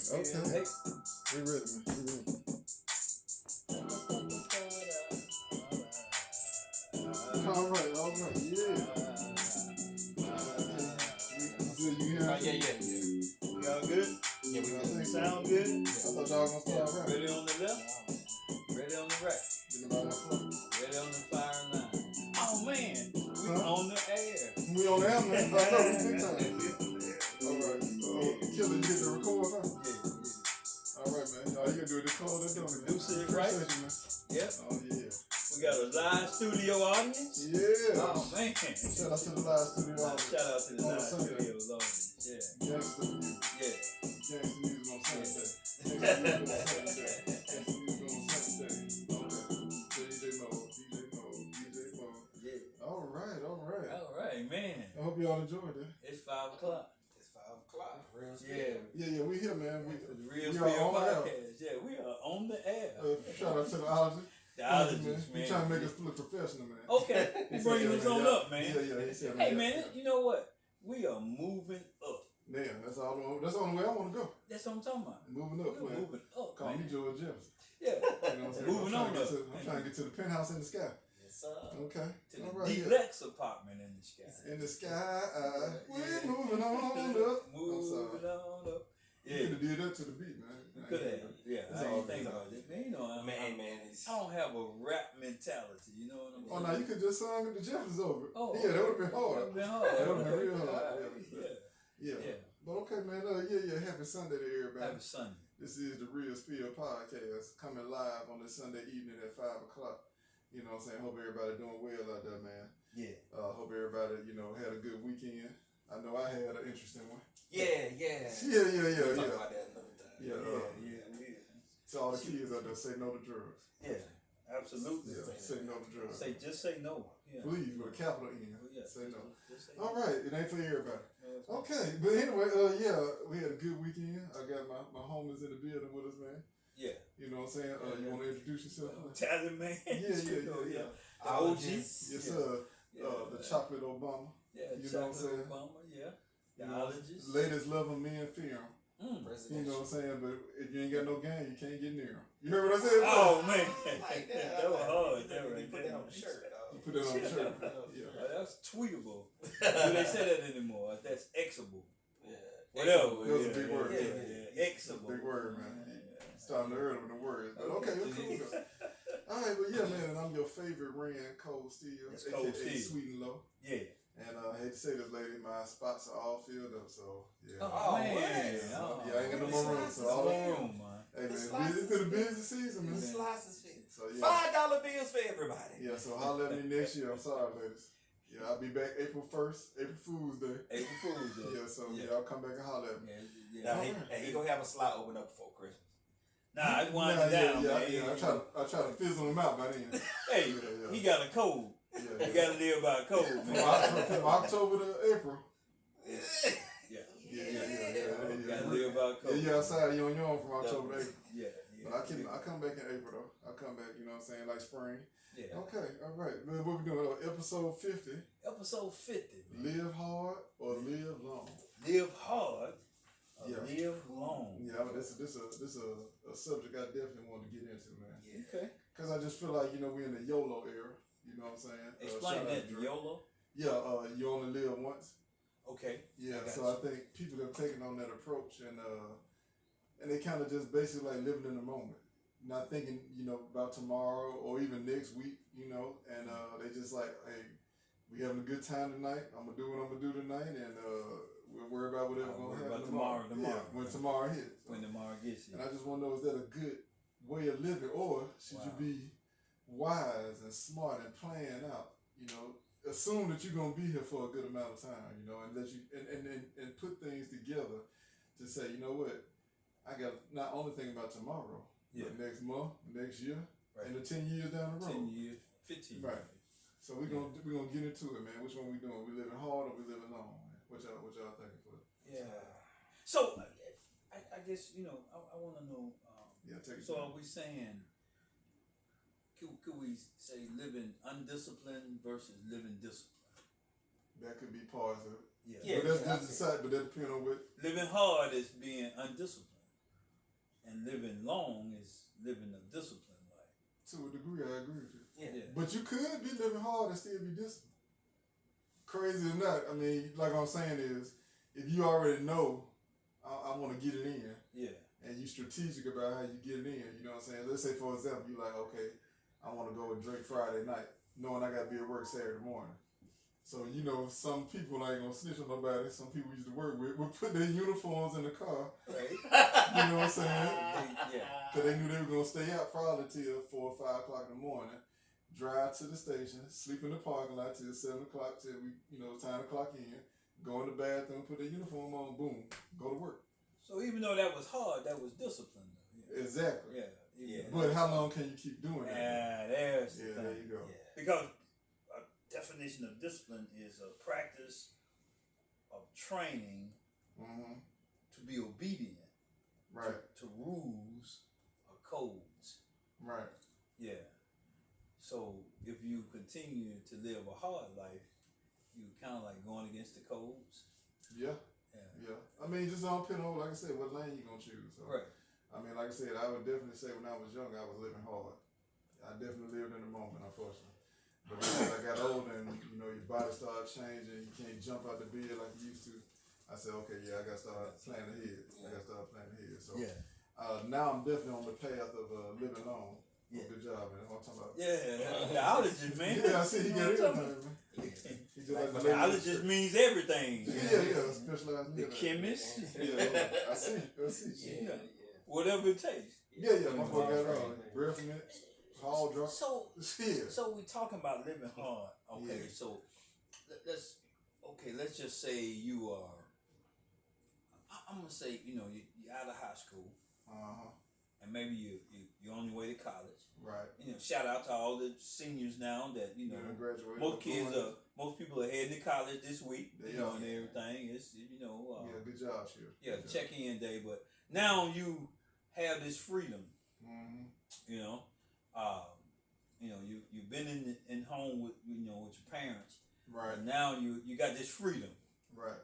Okay. Hey. We ready, man. We ready. All right, yeah. You hear Yeah. We all good? Yeah, we good. Sound good? I thought y'all gonna start right. Ready on the left, ready on the right, Get about that front. ready on the fire line. Oh man, we on the air. We on the air, man. I know, we big time. All right. Killer, you hit the record, huh? Yeah. All right, man. All you gotta do is record that, don't you? Produce it right. Yep. Oh, yeah. We got a live studio audience. Yeah. Oh man. Shout out to the live studio audience. Shout out to the On live Sunday. studio audience. Yeah. Gangsta music. Yeah. Gangsta music on Sunday. Gangsta music on Sunday. Gangsta music on Sunday. Okay. DJ Mo. Yeah. All right. All right, man. I hope y'all enjoyed it. It's 5 o'clock. It's 5 o'clock. Real Yeah. Yeah, we here, man. The Real we Spill are on the air. Podcast. Yeah, we are on the air. Shout out to the ology. The ologist, man. You trying to make us look professional, man. Okay, we bringing this on up, man. Yeah. He said, Hey, man, you know what? We are moving up. Damn, that's the only way I want to go. That's what I'm talking about. Moving up, We're man. moving up, Call man. me George Jefferson. Yeah. You know what I'm saying? Moving on up. I'm trying to get to the penthouse in the sky. Yes, sir. Okay. To the All right, deluxe apartment in the sky. in the sky, we're Yeah. moving on up. Moving on up. You Yeah. could have did that to the beat, man. You could have. Yeah, It's I all ain't think good. about it. Man, you know, I don't have a rap mentality. You know what I'm saying? Oh, no, you could just sung the Jeffersons over. Oh, Yeah, that would have been That hard. would have been hard. That would have been real All hard. right. Yeah. Yeah. But okay, man. Happy Sunday to everybody. Happy Sunday. This is the Real Spill Podcast coming live on this Sunday evening at 5 o'clock. You know what I'm saying? Hope everybody doing well out there, man. Yeah. Hope everybody, had a good weekend. I know I had an interesting one. Yeah. Yeah. We'll talk about that another time. Yeah. To all the kids out there, say no to drugs. Yeah. Absolutely. Yeah, say no to drugs. Just say no. Yeah. Please, with a capital N. Oh, yeah. Say no. Just say All no. right, it ain't for everybody. Yeah. Okay, but anyway, we had a good weekend. I got my homies in the building with us, man. Yeah. You know what I'm saying? You want to introduce yourself? Talent man. Yeah. OGs. Yes, sir. The Chocolate Obama. Yeah, You know what I'm saying? Obama, yeah. The You know, ologist. Latest loving men film. You know what I'm saying? But if you ain't got no game, you can't get near him. You heard what I said? Oh, man. Like that. That was hard. That You right put there. that on the shirt. You put that on the shirt. Yeah. That's tweetable. Do they say that anymore? That's Xable. Yeah. Whatever. That was a big word. Yeah. Xable. Big word, man. Yeah. Starting early with the words. But okay, that's cool. Though. All right, but yeah, man, and I'm your favorite Rand Cold Steel, That's aka Cold Steel. Sweet and Low. Yeah. And I hate to say this, lady, my spots are all filled up, so yeah. Oh, man. what? Yeah, I ain't got no more room. So all room, man. hey, man, it's been a busy season, man. The slices fit. So yeah. $5 bills for everybody. Yeah, so holler at me next year. I'm sorry, ladies. Yeah, I'll be back April 1st, April Fool's Day. April Fool's Day. Yeah, so y'all come back and holler at me. Now, he gonna have a slot open up before Christmas. Nah, it's winding down, man. Yeah, I try to fizzle him out by then. Hey, Yeah. he got a cold. Yeah, You gotta live by a code, man. From October to April. Yeah. Yeah. Gotta live by a code. Yeah, you outside, you on your own from October to April. Yeah. But I come back in April though. I come back, you know what I'm saying, like spring. Yeah. Okay, all right. Man, what we doing? Episode 50. Episode 50. Live hard or live long. Live hard or Yeah. live long. Yeah, but this a subject I definitely want to get into, man. Yeah. Okay. Cause I just feel like we're in the YOLO era. You know what I'm saying? Explain shout out that, to Drake. YOLO. Yeah, you only live once. Okay. Yeah, I got so you. I think people have taken on that approach and they kind of just basically like living in the moment, not thinking about tomorrow or even next week, and they just like, hey, we having a good time tonight. I'm gonna do what I'm gonna do tonight, and we'll worry about whatever I'll gonna worry happen about tomorrow. tomorrow. Yeah, when tomorrow hits. When tomorrow gets And here. I just want to know, is that a good way of living, or should you be wise and smart and plan out? Assume that you're gonna be here for a good amount of time, and let you and put things together to say, you know what, I got not only think about tomorrow, but next month, next year, Right. and the 10 years down the road. 10 years, 15 Right. years. So we're gonna get into it, man. Which one we doing? We living hard or we living long, man? What y'all thinking for? Yeah. So, I guess, I want to know. Yeah, take it. So are we saying, could we say living undisciplined versus living disciplined? That could be parts of it. Yeah. Yeah. But that's decide, but that depends on what. Living hard is being undisciplined. and living long is living a disciplined life. To a degree, I agree with you. Yeah. But you could be living hard and still be disciplined. Crazy or not, I mean, like I'm saying is, if you already know, I want to get it in, Yeah. and you strategic about how you get it in, you know what I'm saying? Let's say, for example, you like, okay, I want to go and drink Friday night, knowing I got to be at work Saturday morning. So, you know, some people ain't going to snitch on nobody. Some people we used to work with would put their uniforms in the car. Right. You know what I'm saying? Yeah. Because they knew they were going to stay out probably till 4 or 5 o'clock in the morning, drive to the station, sleep in the parking lot till 7 o'clock till we, you know, time to clock in, go in the bathroom, put their uniform on, boom, go to work. So even though that was hard, that was discipline, though. Yeah. Exactly. Yeah. Yeah. But how long can you keep doing that? Yeah, there's the Yeah, thing. there you go. Yeah. Because a definition of discipline is a practice of training Mm-hmm. to be obedient Right, to rules or codes. right. Yeah. So if you continue to live a hard life, you kind of like going against the codes. Yeah, Yeah. yeah. I mean, just don't pin on, like I said, what lane you going to choose. So, Right. I mean, like I said, I would definitely say when I was young, I was living hard. I definitely lived in the moment, unfortunately. But then as I got older and, you know, your body started changing, you can't jump out the bed like you used to. I said, okay, yeah, I got to start planning ahead. I got to start planning ahead. So Yeah. now I'm definitely on the path of living long. Yeah. Good job, man. What I'm talking about. Yeah. The outages, man. Yeah, I see he got You know what I'm everything, man. He just Like like The the lady- outages means everything. Yeah, specialized. The chemist, Yeah, I see. Yeah. whatever it takes. Yeah, my boy got it all. Breath mint, hall drop. So Yeah. So we talking about living hard. Okay, Yeah. so let's just say you are. I'm gonna say you're out of high school Uh-huh. and maybe you're on your way to college. Right. Shout out to all the seniors now that Yeah, graduated. most people are heading to college this week. They And are. everything. It's Yeah, good job, Shir. yeah, check-in day. But now you have this freedom. Mm-hmm. You've been in home with with your parents. Right. And now you got this freedom. Right.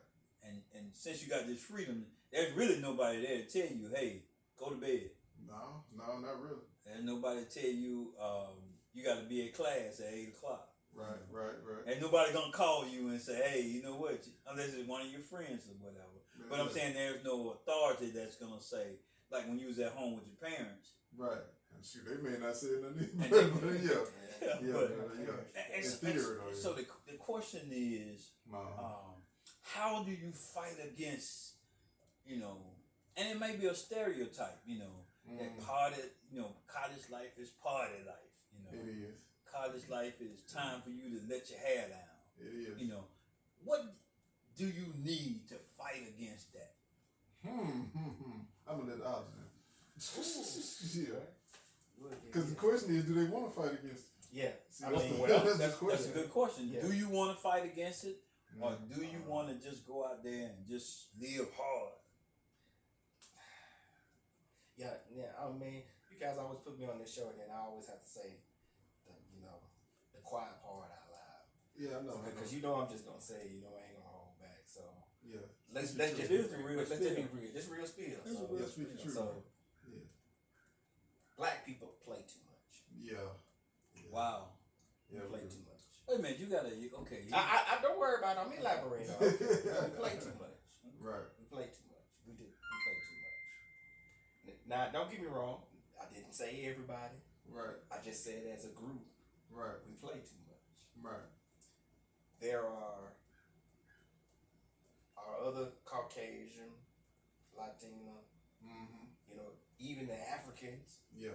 And since you got this freedom, there's really nobody there to tell you, hey, go to bed. No, not really. There's nobody to tell you you got to be at class at 8 o'clock. Right. Ain't nobody gonna call you and say, hey, you know what? Unless it's one of your friends or whatever. But I'm saying there's no authority that's gonna say, like when you was at home with your parents. Right. And shoot, they may not say nothing. And But yeah. Yeah, But- yeah. And In theory, though, yeah. so the question is, how do you fight against, and it may be a stereotype, that college life is party life, It is. College life is time for you to let your hair down. It is. What do you need to fight against that? I'm gonna let the odds in. Yeah. Because Because the question is, do they want to fight against it? yeah, See, I that's mean, the- Well, that's the that's a question. good question. Yeah. Do you want to fight against it, or Mm. do you want to just go out there and just live hard? yeah. I mean, you guys always put me on this show, and then I always have to say, the quiet part out loud. Yeah, I know. Because I'm just gonna say, I ain't gonna hold back. So Yeah. let's Speak just your It is the real let's just be spiel. real. This real spiel. It's a So, real Yeah, speak the truth. so Yeah. black people play too much. Yeah. Wow. We Yeah. play we- too much. Wait a minute, you gotta okay. I don't worry about it. I'm elaborating. on it. We play too much. Right. We play too much. We do. We play too much. Now, don't get me wrong. I didn't say everybody. Right. I just said as a group, Right. we play too much. Right. There are other Caucasian, Latino, Mm-hmm. even the Africans. Yeah.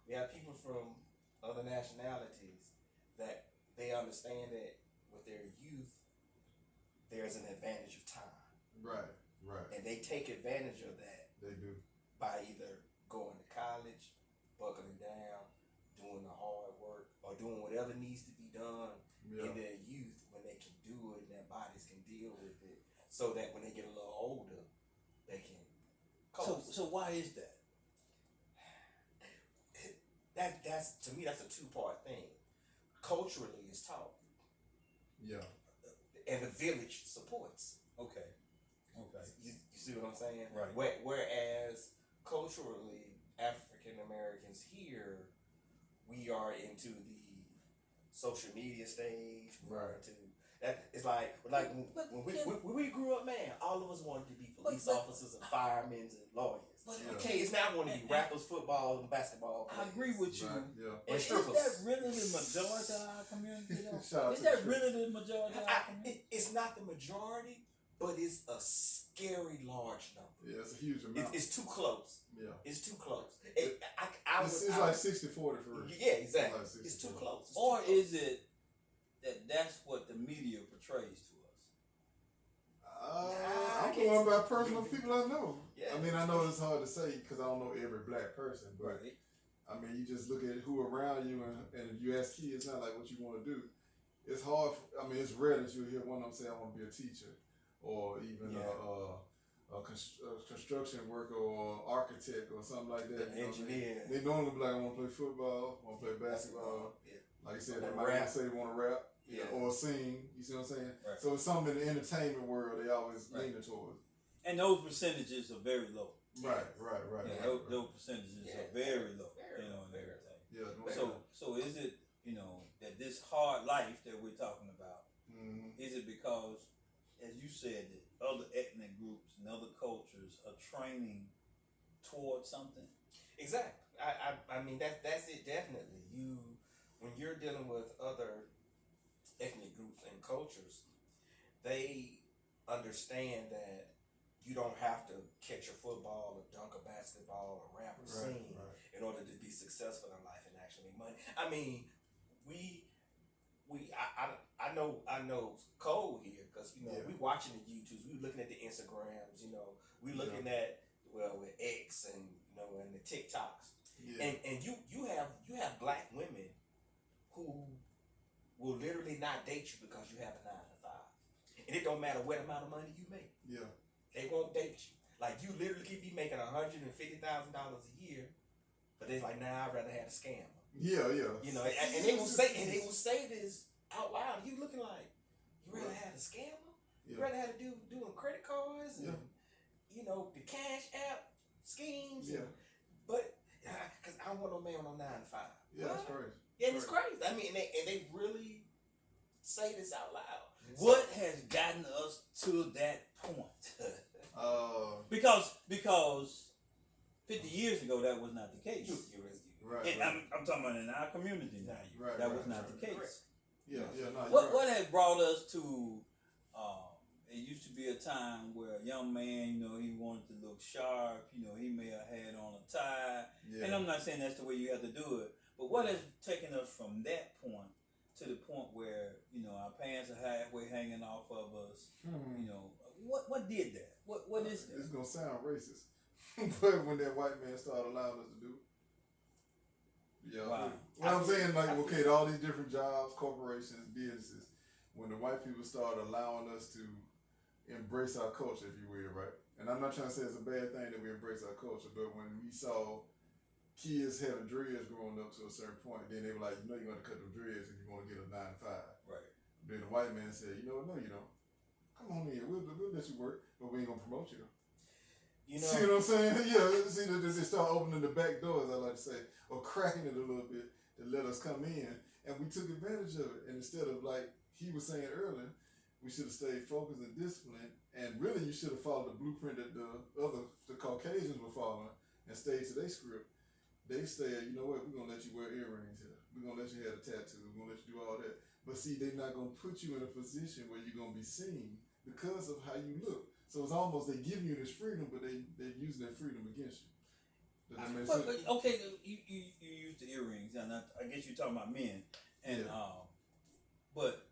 We have people from other nationalities that they understand that with their youth, there's an advantage of time. Right. Right. And they take advantage of that They do. by either going to college, buckling down, doing the hard work, or doing whatever needs to be done Yeah. in their youth when they can do it and their bodies can deal with it, so that when they get a little older, they can cope. So why is that? That's to me, that's a two-part thing. Culturally, it's taught, Yeah. and the village supports. Okay. You see what I'm saying? Right. Whereas culturally, generations here, we are into the social media stage. We're into that. It's like when we grew up, man, all of us wanted to be police officers and firemen and lawyers. But kids now want to be rappers, football, and basketball players. I agree with you. And is that really the majority of our community? Is that really the majority of our community? It's not the majority, but it's a scary large number. Yeah, it's a huge amount. It's too close. Yeah. It's too close. It's like 60-40 for real. Yeah, exactly. Like it's too close. Or is it that's what the media portrays to us? I'm going by personal people I know. Yeah. I mean, I know it's hard to say because I don't know every black person, but I mean, you just look at who around you, and if you ask kids not like what you want to do, it's hard. I mean, it's rare that you'll hear one of them say, "I want to be a teacher," or even a construction worker or architect or something like that. An engineer. They normally be like, "I want to play football, want to play basketball." Yeah. Like you said, they might say they want to rap. Or sing, you see what I'm saying? Right. So it's something in the entertainment world they always lean towards. And those percentages are very low. Right. Yeah, those percentages are very low. You know, and everything. Yeah. So is it, that this hard life that we're talking about, is it because, as you said, that other ethnic groups and other cultures are training towards something? Exactly. I mean that's it definitely. When you're dealing with other ethnic groups and cultures, they understand that you don't have to catch a football or dunk a basketball or rap or sing in order to be successful in life and actually make money. I mean, I know Cole here because we watching the YouTubes, we looking at the Instagrams, we looking at with X and and the TikToks, and you have black women who will literally not date you because you have a 9 to 5, and it don't matter what amount of money you make. Yeah, they won't date you. Like you literally could be making $150,000 a year, but they're like, nah, I'd rather have a scammer. Yeah. And they will say this out loud. You looking like you rather have a scammer? You rather have to doing credit cards and the Cash App schemes. Yeah, but because I don't want no man on 9 to 5. Yeah, that's crazy. Yeah, it's crazy. I mean, and they really say this out loud. What has gotten us to that point? Because 50 years ago that was not the case. Right. I'm talking about in our community now. That was not the case. Yeah. No, what has brought us to? It used to be a time where a young man, he wanted to look sharp. He may have had on a tie, and I'm not saying that's the way you have to do it. But what has taken us from that point to the point where our pants are halfway hanging off of us? What did that? What is that? It's gonna sound racist, but when that white man started allowing us to do it, wow. What I'm saying, like, okay, all these different jobs, corporations, businesses, when the white people started allowing us to embrace our culture, if you will, right? And I'm not trying to say it's a bad thing that we embrace our culture, but when we saw kids having dreads growing up to a certain point, then they were like, you're going to cut them dreads if you want to get a 9 to 5. Right. Then the white man said, no, you don't. Come on in, we'll let you work, but we ain't going to promote you. See what I'm saying? Yeah, see, they start opening the back doors, I like to say, or cracking it a little bit to let us come in, and we took advantage of it. And instead of, like he was saying earlier, we should have stayed focused and disciplined, and really you should have followed the blueprint that the Caucasians were following and stayed to their script. They said, you know what, we're going to let you wear earrings here. We're going to let you have a tattoo. We're going to let you do all that. But see, they're not going to put you in a position where you're going to be seen because of how you look. So it's almost they give you this freedom, but they're using that freedom against you. Does that make sense? Okay, you use the earrings, and I guess you're talking about men. And but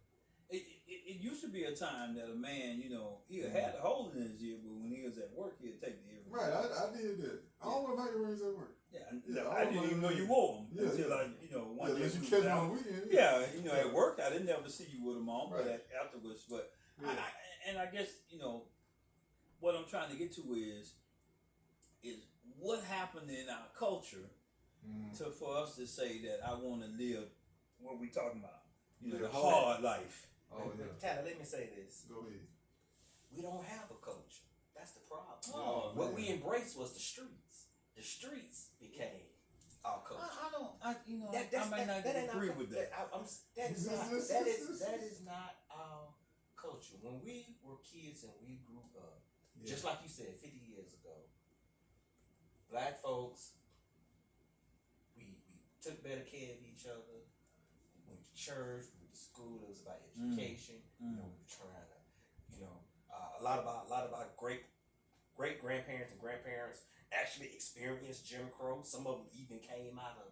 it used to be a time that a man, he had a hole in his ear, but when he was at work, he'd take the earrings. Right, I did that. I don't wear my earrings at work. I didn't even know you wore them until one day. Unless you catch them on the weekend. Yeah, at work I didn't never see you with them on, but afterwards. But I guess what I'm trying to get to is what happened in our culture for us to say that I want to live what we talking about, the hard life. Oh yeah. Tyler, let me say this. Go ahead. We don't have a culture. That's the problem. What we embraced was the streets. The streets became our culture. I might not agree with that. That is not our culture. When we were kids and we grew up, just like you said, 50 years ago, black folks, we took better care of each other. We went to church, we went to school. It was about education. We were trying to, a lot of our great grandparents and grandparents actually experienced Jim Crow. Some of them even came out of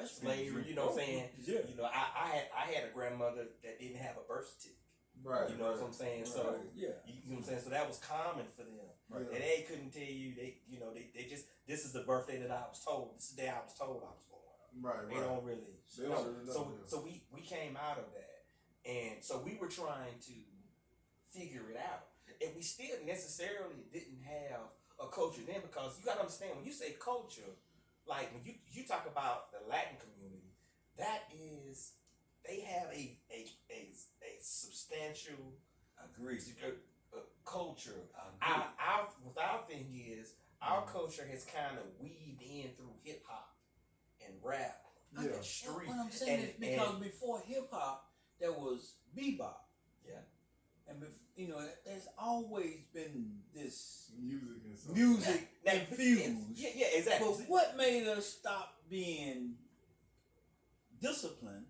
slavery. You know what I'm saying? Yeah. I had a grandmother that didn't have a birth certificate. Right. You know what I'm saying? Right. So yeah. you know what I'm saying? So that was common for them. Right. And they couldn't tell you they just, this is the birthday that I was told. This is the day I was told I was born. Right. They don't really. They don't really know. So we came out of that, and so we were trying to figure it out, and we still necessarily didn't have a culture then, because you got to understand, when you say culture, like when you talk about the Latin community, that is, they have a substantial culture. Our thing is, our culture has kind of weaved in through hip hop and rap and street. What I'm saying is because before hip hop, there was bebop. Yeah. And there's always been this music infused. Yeah, exactly. But what made us stop being disciplined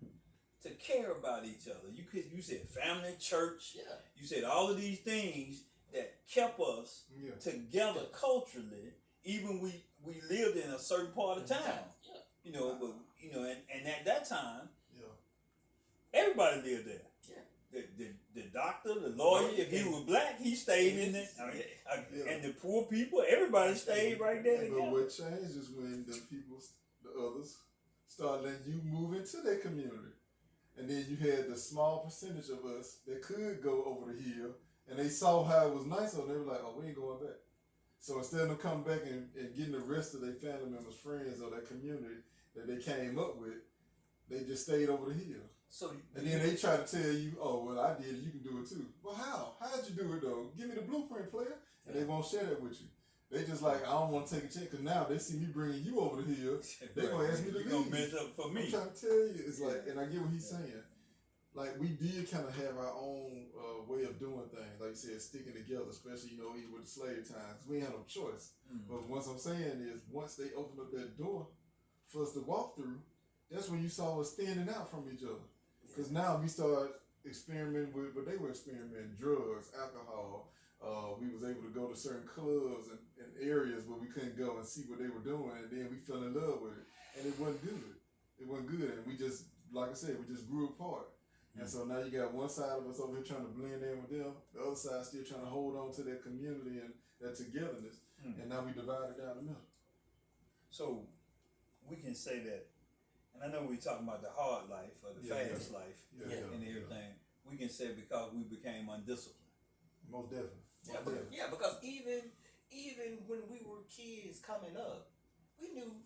to care about each other? You said family, church. Yeah. You said all of these things that kept us together culturally. Even we lived in a certain part of town. Yeah. And at that time, everybody lived there. The doctor, the lawyer, if he was black, he stayed in there. And the poor people, everybody stayed right there together. But what changed is when the others, started letting you move into their community. And then you had the small percentage of us that could go over the hill, and they saw how it was nice, so they were like, oh, we ain't going back. So instead of them coming back and getting the rest of their family members, friends, or that community that they came up with, they just stayed over the hill. And then they try to tell you, oh, well, I did it, you can do it too. Well, how? How'd you do it though? Give me the blueprint, player. And they won't share that with you. They just like, I don't want to take a chance, because now they see me bringing you over the hill. They going to ask me to leave. You're going to mess up for me. I'm trying to tell you, it's like, and I get what he's saying. Like, we did kind of have our own way of doing things. Like you said, sticking together, especially, even with the slave times. We ain't had no choice. But what I'm saying is, once they opened up that door for us to walk through, that's when you saw us standing out from each other. Because now we start experimenting with what they were experimenting, drugs, alcohol. We was able to go to certain clubs and areas where we couldn't go and see what they were doing, and then we fell in love with it. And it wasn't good. And we just, like I said, we just grew apart. And so now you got one side of us over here trying to blend in with them, the other side still trying to hold on to their community and that togetherness. And now we divided down the middle. So we can say that, and I know we're talking about the hard life or the fast life and everything. We can say because we became undisciplined. Most definitely. Yeah, because even when we were kids coming up, we knew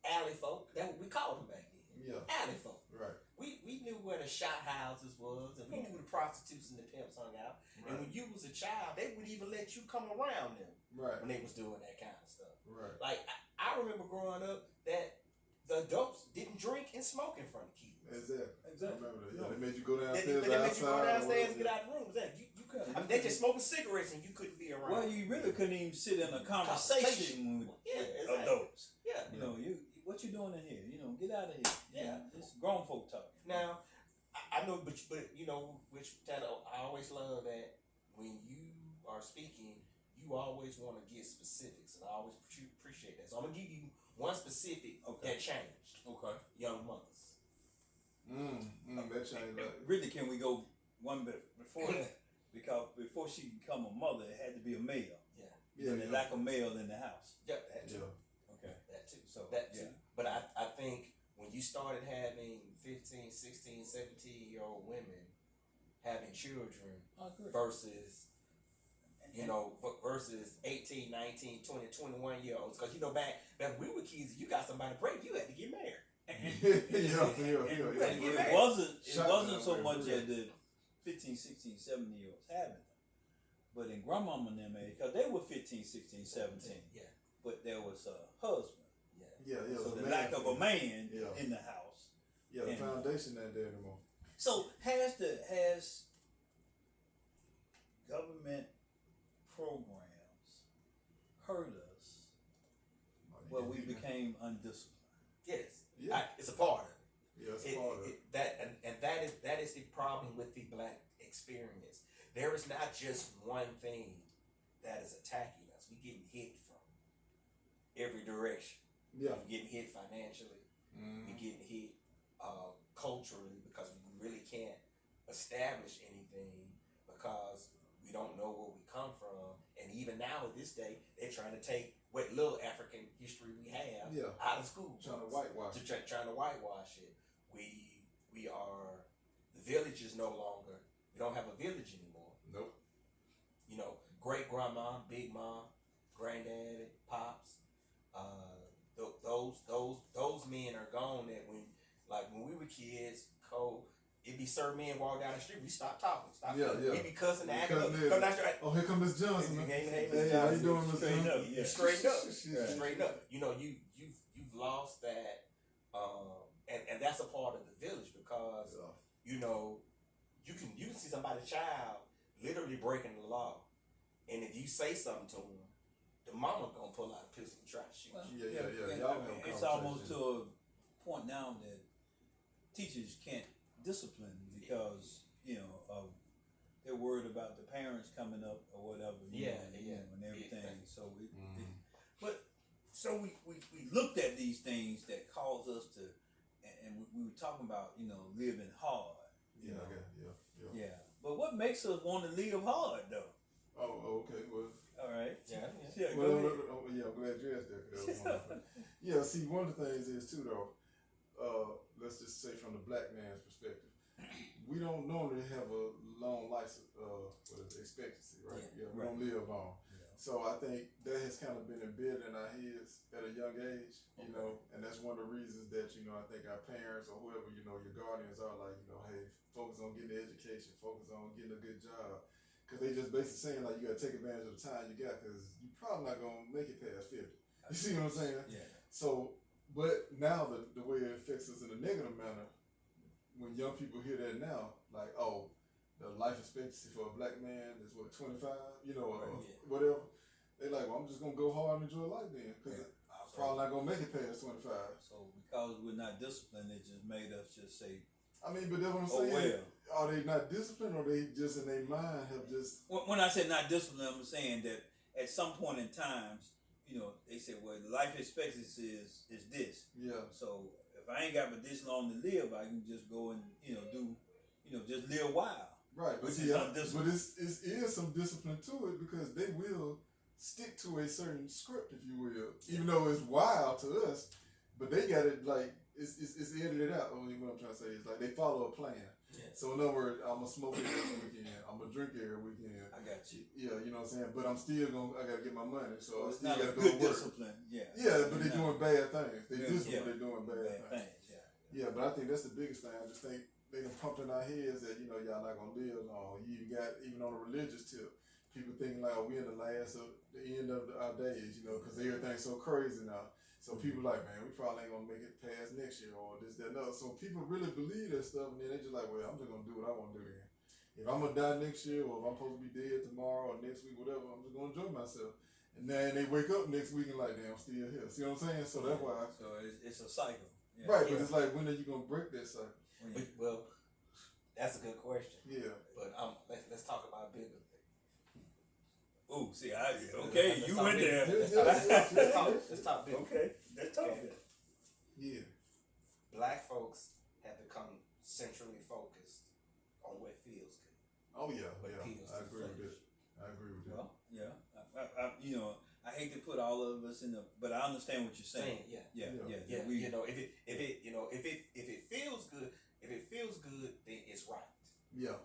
alley folk. That's what we called them back then. Yeah. Alley folk. Right. We knew where the shot houses was, and we knew the prostitutes and the pimps hung out. Right. And when you was a child, they would even let you come around them. Right. When they was doing that kind of stuff. Right. Like I remember growing up that the adults didn't drink and smoke in front of kids. Exactly. I remember that. Yeah. They made you go downstairs. They made you go downstairs and get out of the room. You couldn't. I mean, they just smoking cigarettes and you couldn't be around. Well, you really couldn't even sit in a conversation with adults. Yeah. What you doing in here? Get out of here. Yeah. It's grown folk talk. Now, I know, but which I always love that when you are speaking, you always want to get specifics, and I always appreciate that. So I'm gonna give you one specific that changed. Okay. Young mothers. That changed. Really, can we go one bit before that? Because before she could become a mother, it had to be a male. And the lack of male in the house. Yeah, that too. Okay. That too. So that too. But I think when you started having 15, 16, 17-year-old women having children versus versus 18, 19, 20, 21-year-olds, because back when we were kids, you got somebody pregnant, you had to get married. It wasn't so much as the 15, 16, 17-year-olds having them. But in grandmama and them age, because they were 15, 16, 17. Yeah. But there was a husband. Yeah. So the lack of a man Yeah. in the house. Yeah, the foundation not there anymore. So has government programs hurt us where we became undisciplined? Yes. Yeah. It's a part of it. Yeah, it's part of it. That is the problem with the black experience. There is not just one thing that is attacking us. We're getting hit from every direction. Yeah. We're getting hit financially. Mm-hmm. We're getting hit culturally because we really can't establish anything because we don't know where we come from. And even now, at this day, they're trying to take what little African history we have out of school. Trying to whitewash. Trying to whitewash it. We are, the village is no longer, we don't have a village anymore. Nope. You know, great grandma, big mom, granddaddy, pops, those men are gone. That when we were kids, it'd be certain men walk down the street, we stop talking. He'd be cussing, acting up. Come down the street. Oh, here come Miss Johnson. Hey, how you doing, Miss Johnson? You straighten up. Straighten up. You know, you've lost that, and that's a part of the village because you know you can see somebody's child literally breaking the law, and if you say something to them, the mama gonna pull out a pistol and try to shoot you. Yeah. It's almost to a point now that teachers can't discipline because they're worried about the parents coming up or whatever. And everything. So we looked at these things that cause us to, and we were talking about living hard. Yeah. But what makes us want to live hard though? Oh, okay. Well. All right. Yeah. I'm glad you asked that. Yeah. See, one of the things is too though. Let's just say from the black man's perspective, we don't normally have a long life expectancy, right? Yeah, we don't live long. Yeah. So I think that has kind of been embedded in our heads at a young age, you know, and that's one of the reasons that, I think our parents or whoever, your guardians are like, hey, focus on getting an education, focus on getting a good job. Because they just basically saying like, you got to take advantage of the time you got because you're probably not going to make it past 50. You see what I'm saying? Yeah. So, but now the way it affects us in a negative manner, when young people hear that now, like, oh, the life expectancy for a black man is what, 25, or whatever. They like, well, I'm just gonna go hard and enjoy life then, because I'm probably not gonna make it past 25. So because we're not disciplined, it just made us just say. I mean, but that's what I'm saying. Are they not disciplined, or they just in their mind have just? When I say not disciplined, I'm saying that at some point in times, they say, well, the life expectancy is this. Yeah. So if I ain't got but this long to live, I can just go and just live wild. Right, but it is some discipline to it because they will stick to a certain script, if you will, even though it's wild to us. But they got it like it's edited out. I mean, what I'm trying to say is like they follow a plan. Yeah. So in other words, I'm gonna smoke every weekend. I'm gonna drink every weekend. I got you. Yeah, you know what I'm saying. But I'm still I gotta get my money. So I it's still not gotta a good go work. discipline. Yeah. Yeah, but they're doing bad things. They discipline. They're doing bad things. Yeah. But I think that's the biggest thing. I just think they done pumped in our heads that y'all not gonna live long. You even on a religious tip, people thinking like, oh, we in the end of our days, because everything's so crazy now. So people like, man, we probably ain't gonna make it past next year or this, that, and other. So people really believe that stuff, and then they just like, well, I'm just gonna do what I want to do then. If I'm gonna die next year, or if I'm supposed to be dead tomorrow or next week, whatever, I'm just gonna enjoy myself. And then they wake up next week and like, damn, I'm still here. See what I'm saying? So that's why. So it's a cycle. Yeah. Right, but it's like, when are you gonna break that cycle? Well, that's a good question. Yeah. But let's talk about bigger. Oh, see, you went there. Let's talk bigger. Okay, let's talk bigger. Yeah. Black folks have become centrally focused on what feels good. Oh yeah. I agree with that. Well, yeah. I hate to put all of us in but I understand what you're saying. Yeah. If it feels good, then it's right. Yeah.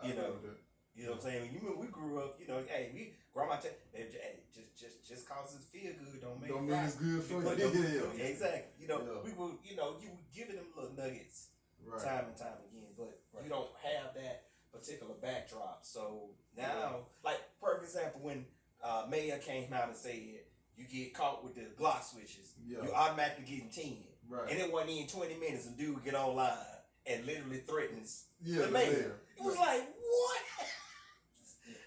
I agree with that. You know what I'm saying? When we grew up, hey, grandma just cause it feel good don't make it's good for you. Yeah, exactly. We were, you were giving them little nuggets time and time again, but you don't have that particular backdrop. So now, like perfect example, when Mayor came out and said you get caught caught with the Glock switches, you automatically getting 10. Right. And it wasn't even 20 minutes, a dude get online and literally threatens the mayor. mayor. It was like, what?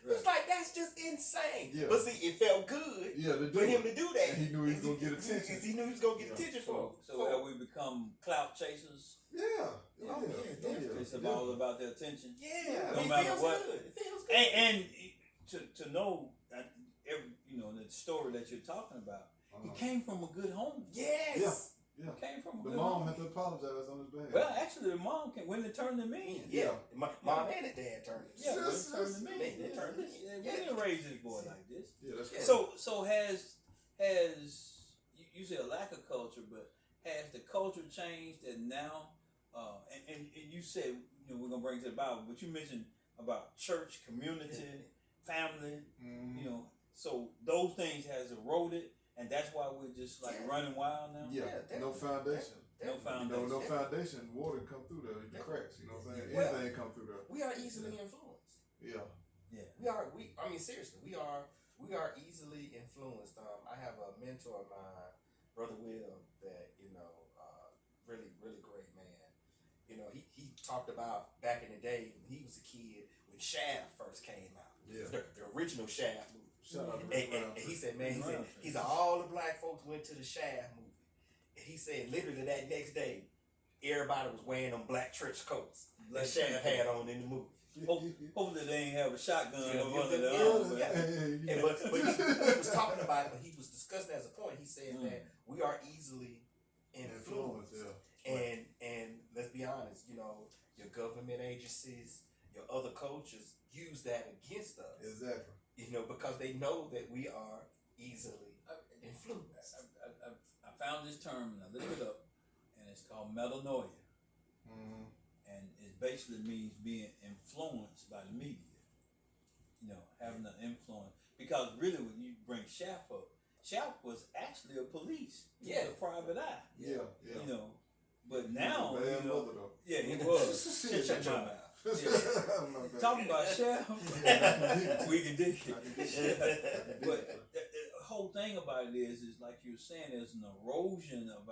It was like, that's just insane. Yeah. But see, it felt good for him to do that. And he knew he was going to get attention. He knew he was going to get attention for it. So have we become clout chasers? It's all about the attention. Yeah. No it matter feels what. good. It feels good. And to know that every, the story that you're talking about, he came from a good home. Yes. Yeah. He came from a the good mom home. had to apologize on his behalf. Well, actually, the mom when they turned him in. Yeah. Mom and his dad turned him in. Yeah, when they turned him in. They turned him in. We didn't raise this boy like this. Yeah, that's correct. So has you say a lack of culture, but has the culture changed that now? And you said we're gonna bring it to the Bible, but you mentioned about church, community, family. So those things has eroded, and that's why we're just like running wild now. No foundation. No foundation. No foundation. Water come through the cracks. You know what I'm saying? Anything come through there. We are easily influenced. Yeah. I mean, seriously, we are easily influenced. I have a mentor of mine, Brother Will, that really, really great man. He talked about back in the day when he was a kid when Shaft first came out. Yeah. The original Shaft movie. Shout out to And he said, man, he said all the black folks went to the Shaft movie. And he said literally that next day, everybody was wearing them black trench coats that Shaft had on in the movie. Hopefully they ain't have a shotgun up under But the arm. he was talking about it, but he was discussing as a point. He said that we are easily influenced. And let's be honest, your government agencies, your other cultures use that against us. Exactly. Because they know that we are easily influenced. I found this term and I looked it up, and it's called metanoia. And it basically means being influenced by the media. Having an influence. Because really, when you bring Shaft up, Shaft was actually a police. He was a private eye. Yeah. But now, yeah, he was. Shut your mouth. Talking about Shaft, we can dig it. But the whole thing about it is like you were saying, there's an erosion of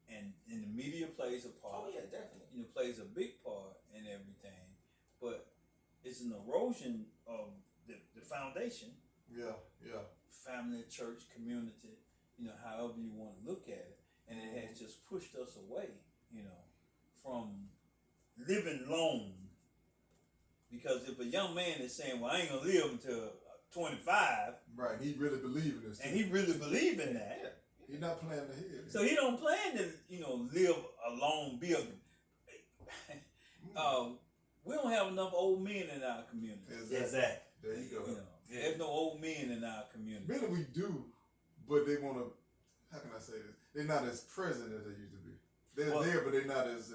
and the media plays a part. Oh yeah, definitely. Plays a big part in everything, but it's an erosion of the foundation. Yeah. Family, church, community. However you want to look at it, and it has just pushed us away. From living long. Because if a young man is saying, "Well, I ain't gonna live until 25," right? He really believe in this, and he really believe in that. Yeah. He's not planning ahead. So he don't plan to, live a long, be a. We don't have enough old men in our community. Exactly. There you go. There's no old men in our community. Really, we do, but they want to. How can I say this? They're not as present as they used to be. They're there, but they're not as.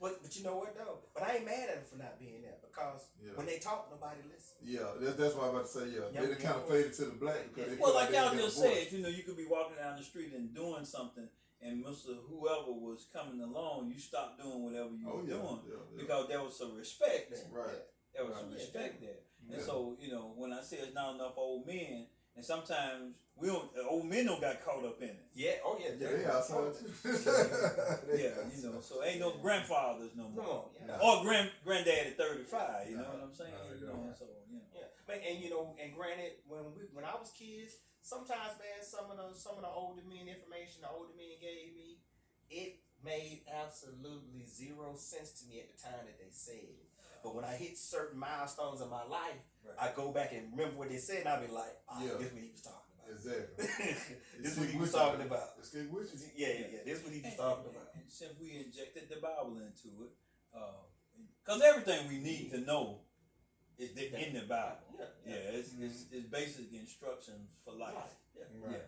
But you know what though? But I ain't mad at them for not being there because when they talk, nobody listens. Yeah, that's what I'm about to say. Yeah, they kind of faded to the black because they like y'all just said, you could be walking down the street and doing something, and Mr. Whoever was coming along, you stopped doing whatever you were doing because there was some respect there. Right. There was some respect there, and so when I say it's not enough old men, and sometimes old men don't got caught up in it. Yeah. Oh yeah. They outside too. So ain't no grandfathers no more. No. Or granddad at 35. You know what I'm saying? So Yeah. And granted, when I was kids, sometimes man, some of the older men information the older men gave me, it made absolutely zero sense to me at the time that they said it. But when I hit certain milestones in my life, I go back and remember what they said, and I be like, this is what he was talking about. Exactly. This is what he was talking about. Let's get with you. Yeah. This is what he was talking about. And since we injected the Bible into it, because everything we need to know is in the Bible. It's basic instructions for life. Right.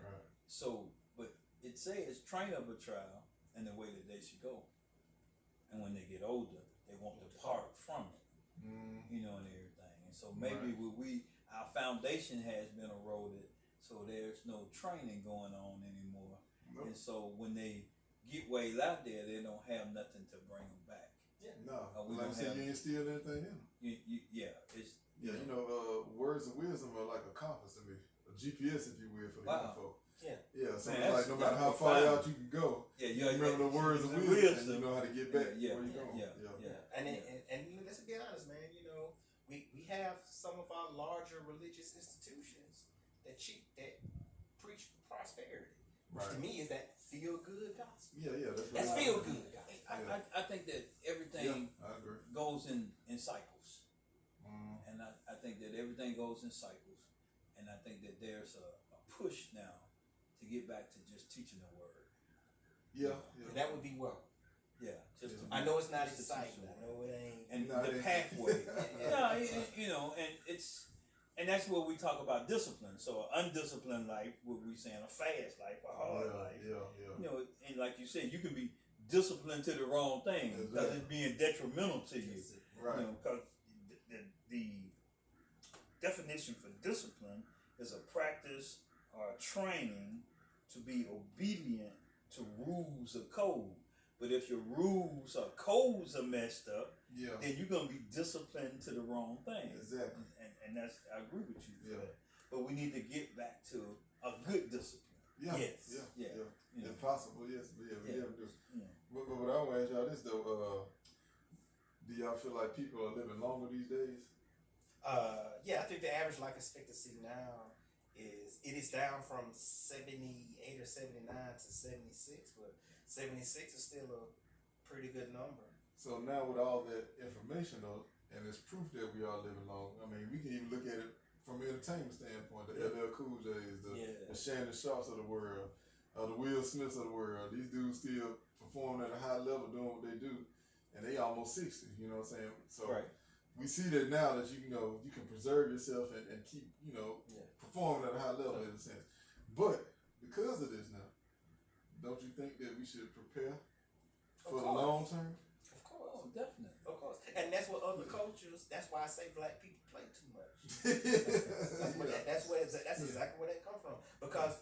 So, but it says, train up a child in the way that they should go, and when they get older, they won't depart from it. And everything. And so maybe our foundation has been eroded, so there's no training going on anymore. Nope. And so when they get way out there, they don't have nothing to bring them back. No, like I said, you ain't steal anything in them. It's words of wisdom are like a compass to me, a GPS, if you will, for the young folk. So Man, like no matter how far out you can go, you you remember the words of wisdom, and you know how to get back where you're going. And let's be honest, man. You know, we have some of our larger religious institutions that preach prosperity. Which to me is that feel good gospel. That's feel good gospel. I think that everything goes in cycles. And I think that everything goes in cycles. And I think that there's a push now to get back to just teaching the word. That would be well. I know it's not exciting. I know it ain't. And the pathway. You know, and that's where we talk about discipline. So an undisciplined life, what we saying, a fast life, a hard life. You know, and like you said, you can be disciplined to the wrong thing because it's being detrimental to you. Right. You know, because the definition for discipline is a practice or a training to be obedient to rules or code. But if your rules or codes are messed up, then you're gonna be disciplined to the wrong thing. Exactly. And that's, I agree with you for that. But we need to get back to a good discipline. If possible, yes. We have to. But what I want to ask y'all this though, do y'all feel like people are living longer these days? I think the average life expectancy now is down from 78 or 79 to 76, but 76 is still a pretty good number. So now with all that information though, and it's proof that we are living long. I mean, we can even look at it from an entertainment standpoint. The LL Cool J's, the Shannon Sharps of the world, the Will Smiths of the world. These dudes still performing at a high level, doing what they do, and they almost 60. You know what I'm saying? So we see that now that you can preserve yourself and keep performing at a high level in a sense. But because of this now, don't you think that we should prepare for the long term? Of course. Oh, definitely. Of course. And that's what other cultures, that's why I say black people play too much. That's exactly where that comes from. Because,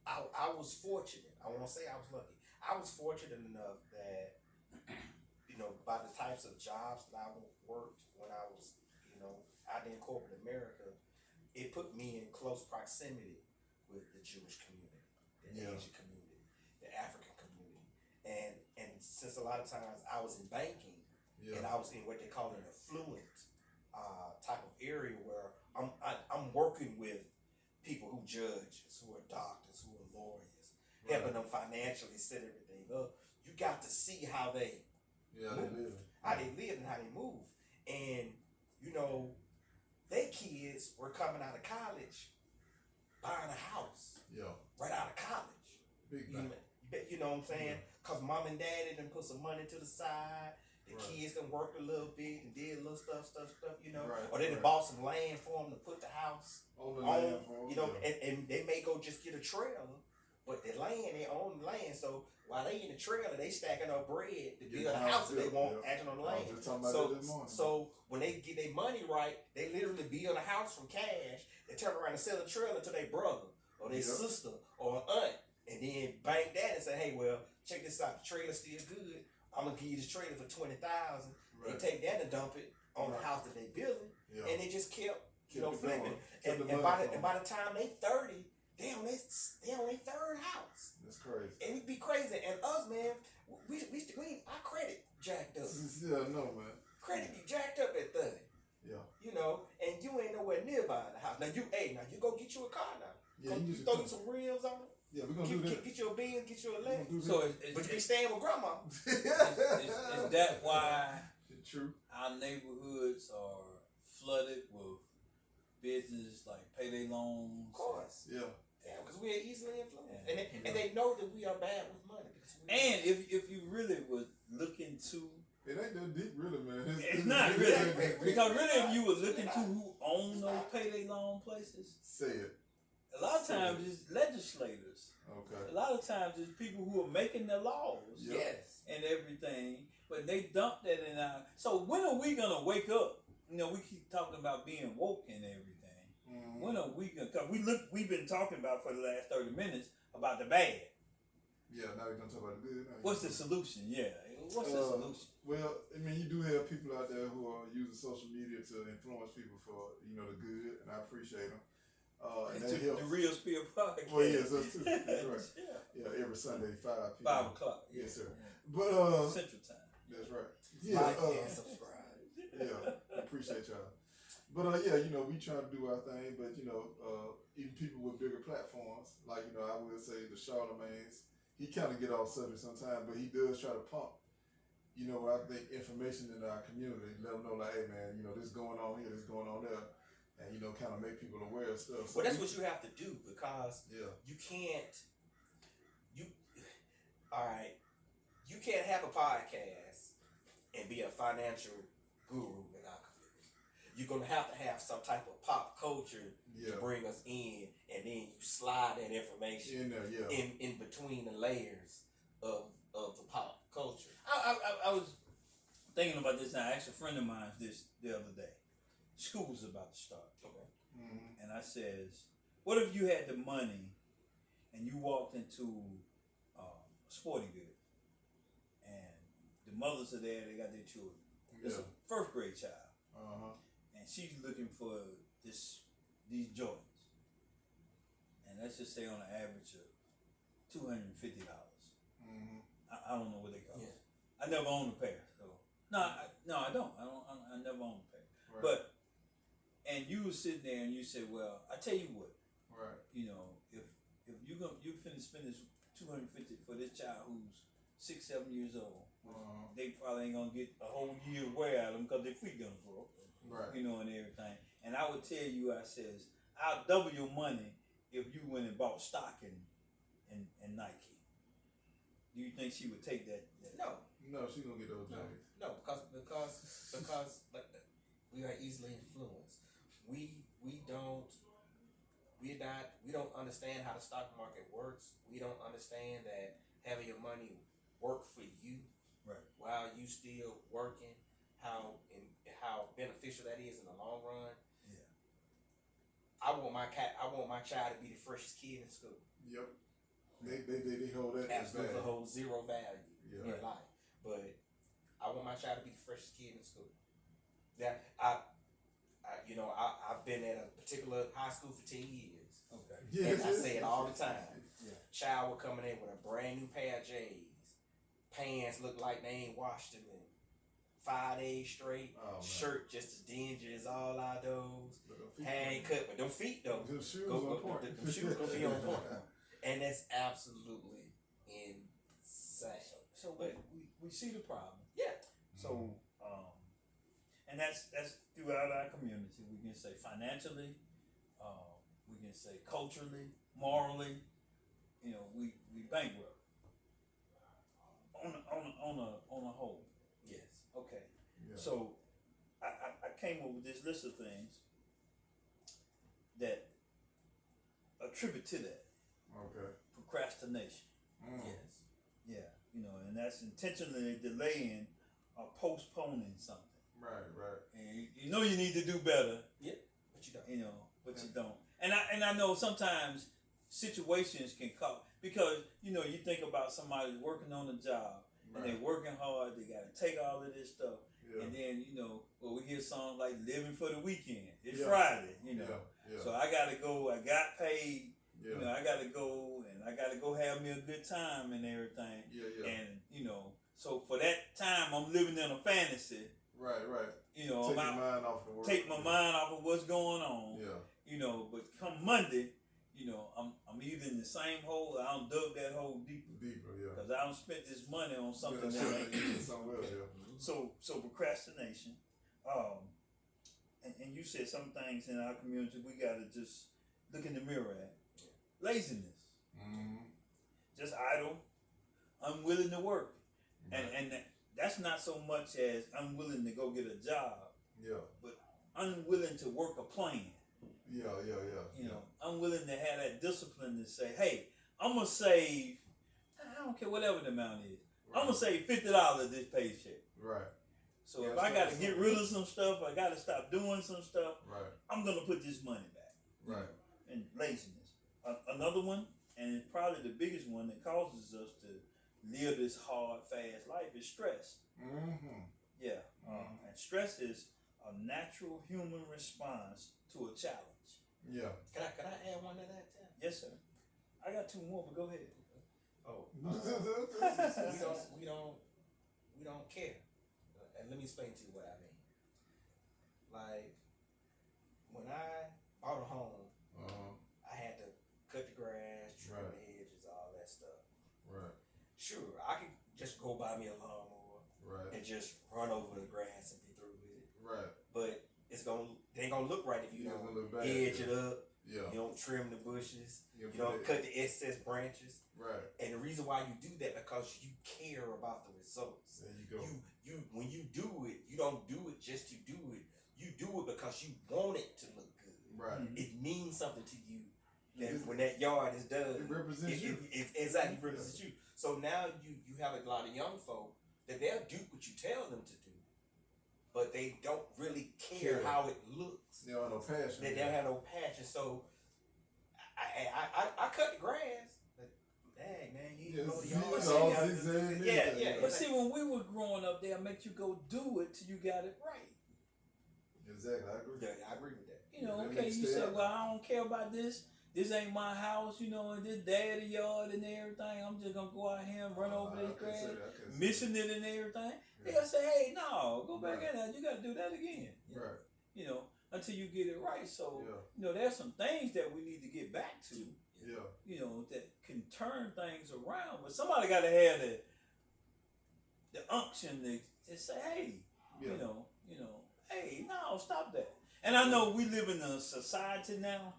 I was fortunate. I won't say I was lucky. I was fortunate enough that, by the types of jobs that I worked when I was, out there in corporate America, it put me in close proximity with the Jewish community, the Asian community, the African community. And since a lot of times I was in banking and I was in what they call an affluent type of area where I'm working with people who judges, who are doctors, who are lawyers, helping them financially set everything up. You got to see how they move, how they live and how they move. And, their kids were coming out of college, buying a house right out of college. You know what I'm saying? Because mom and daddy done put some money to the side. The kids done worked a little bit and did a little stuff, or they done bought some land for them to put the house on, and they may go just get a trailer, but the land, they own the land. So while they in the trailer, they stacking up bread to build a house that they want acting on the land. So when they get their money right, they literally build a house from cash. They turn around and sell a trailer to their brother or their sister or aunt, and then bank that and say, hey, well, check this out. The trailer's still good. I'm gonna give you this trailer for $20,000. They take that and dump it on the house that they building, and they just kept flipping. And by the time they 30, they on their third house. That's crazy. And it'd be crazy. And us, man, our credit jacked up. Man. Credit be jacked up at 30. And you ain't nowhere near buying the house. Now you go get you a car now. You throw you some rims on it. Yeah, we're gonna do that. Get you a Benz, get you a Lexus. So but you be staying with grandma. Is that why True. our neighborhoods are flooded with business like payday loans? Of course. Yeah, because we are easily influenced. And they know that we are bad with money. And if you really would look into, it ain't that deep, really, man. It's not really. Because really, if you would look into who own those payday loan places, say it. A lot of times it's legislators. Okay. A lot of times it's people who are making the laws. Yes. And everything, but they dump that in our. So when are we gonna wake up? We keep talking about being woke and everything. Mm-hmm. When are we gonna? Cause we've been talking about for the last 30 minutes about the bad. Yeah, now we're gonna talk about the good. What's the solution? Yeah. What's the solution? Well, I mean, you do have people out there who are using social media to influence people for the good, and I appreciate them. And the, that helps. the Real Spill podcast. Well, yes, that's too. That's right. Yeah, every Sunday, 5 p.m. 5 o'clock. Yes, sir. Yeah. But Central Time. that's right. Yeah. Like and subscribe. Yeah, appreciate y'all. But yeah, we try to do our thing. But even people with bigger platforms, like I will say the Charlemagne's, he kind of get off subject sometimes, but he does try to pump. I think information in our community, let them know like, hey man, this going on here, this going on there, and kind of make people aware of stuff. So well, that's what you have to do because you can't. All right, you can't have a podcast and be a financial guru in our community. You're gonna have some type of pop culture to bring us in, and then you slide that information in there, in between the layers of the pop culture. I was thinking about this now. I asked a friend of mine this the other day. School's about to start. Okay. Mm-hmm. And I says, what if you had the money and you walked into a sporting good and the mothers are there, they got their children. It's a first grade child. And she's looking for these Jordans. And let's just say on an average of $250. I don't know what they cost. Yeah. I never owned a pair, so I don't. I never owned a pair. Right. But and you were sitting there and you said, well, I tell you what, right? If you finna spend this $250 for this child who's 6, 7 years old, they probably ain't gonna get a whole year wear out of them because their feet gonna grow, right? And everything. And I would tell you, I says, I'll double your money if you went and bought stock in Nike. Do you think she would take that? No, she's gonna get those jackets. No, because like, we are easily influenced. We don't understand how the stock market works. We don't understand that having your money work for you, right, while you still working, how beneficial that is in the long run. Yeah. I want my child to be the freshest kid in school. Yep. They hold that absolutely hold zero value in right. life. But I want my child to be the freshest kid in school. That I've been at a particular high school for 10 years. Okay. Yes, and I say it all the time. Yeah. Child will coming in with a brand new pair of J's. Pants look like they ain't washed them in 5 days straight. Shirt just as dingy as all our those. Hand cut, but them feet though. Them shoes on point. Them shoes gonna be on point. And that's absolutely insane. So we see the problem. Yeah. So and that's throughout our community. We can say financially, we can say culturally, morally. We bankrupt on a whole. Yes. Okay. Yeah. So I came up with this list of things that attribute to that. Okay. Procrastination. Yes. Yeah. And that's intentionally delaying or postponing something. Right. And you need to do better. Yeah. But you don't. But you don't. And I know sometimes situations can come because you think about somebody working on a job and they're working hard. They got to take all of this stuff, and then we hear songs like "Living for the Weekend." It's Friday, So I got to go. I got paid. Yeah. I got to go, and I got to go have me a good time and everything. Yeah. And so for that time, I'm living in a fantasy. Right. Take your mind off the work. Take my mind off of what's going on. Yeah. But come Monday, I'm either in the same hole or I don't dug that hole deeper. Yeah. Because I don't spent this money on something that ain't somewhere else. Yeah. So procrastination. And you said some things in our community we gotta just look in the mirror at. Laziness. Just idle, unwilling to work. Right. And that's not so much as unwilling to go get a job. Yeah. But unwilling to work a plan. Yeah. Unwilling to have that discipline to say, hey, I'm gonna save. I don't care whatever the amount is. Right. I'm gonna save $50 this paycheck. Right. So if I gotta get rid of some stuff, I gotta stop doing some stuff. Right. I'm gonna put this money back. Right. And laziness. Another one, and it's probably the biggest one that causes us to live this hard, fast life is stress. And stress is a natural human response to a challenge. Yeah. Can I add one to that, Tim? Yes, sir. I got 2 more, but go ahead. Oh, we don't care. And let me explain to you what I mean. Like when I bought a home, I had to cut the grass, trim the hedges, all that stuff. Right. Sure, I could just go buy me a lawnmower and just run over the grass and be through with it. Right. But they ain't gonna look right if you don't edge it up. Yeah. You don't trim the bushes. You don't cut the excess branches. Right. And the reason why you do that because you care about the results. There you go. You when you do it, you don't do it just to do it. You do it because you want it to look good. Right. It means something to you. That when that yard is done, it represents you. It exactly represents you. So now you have a lot of young folk that they'll do what you tell them to do, but they don't really care how it looks. They don't have no passion. They don't have no passion. So I cut the grass, but dang man, you go to yard. Yeah. But see, when we were growing up, they'll make you go do it till you got it right. Exactly, I agree. Yeah, I agree with that. You know, okay, you said, well, I don't care about this. This ain't my house, and this daddy yard and everything. I'm just gonna go out here and run over this grass, missing it and everything. Yeah. They'll say, hey, no, go back in there. You gotta do that again. Right. Until you get it right. So, there's some things that we need to get back to. Yeah. That can turn things around. But somebody gotta have the unction to say, hey, hey, no, stop that. And I know we live in a society now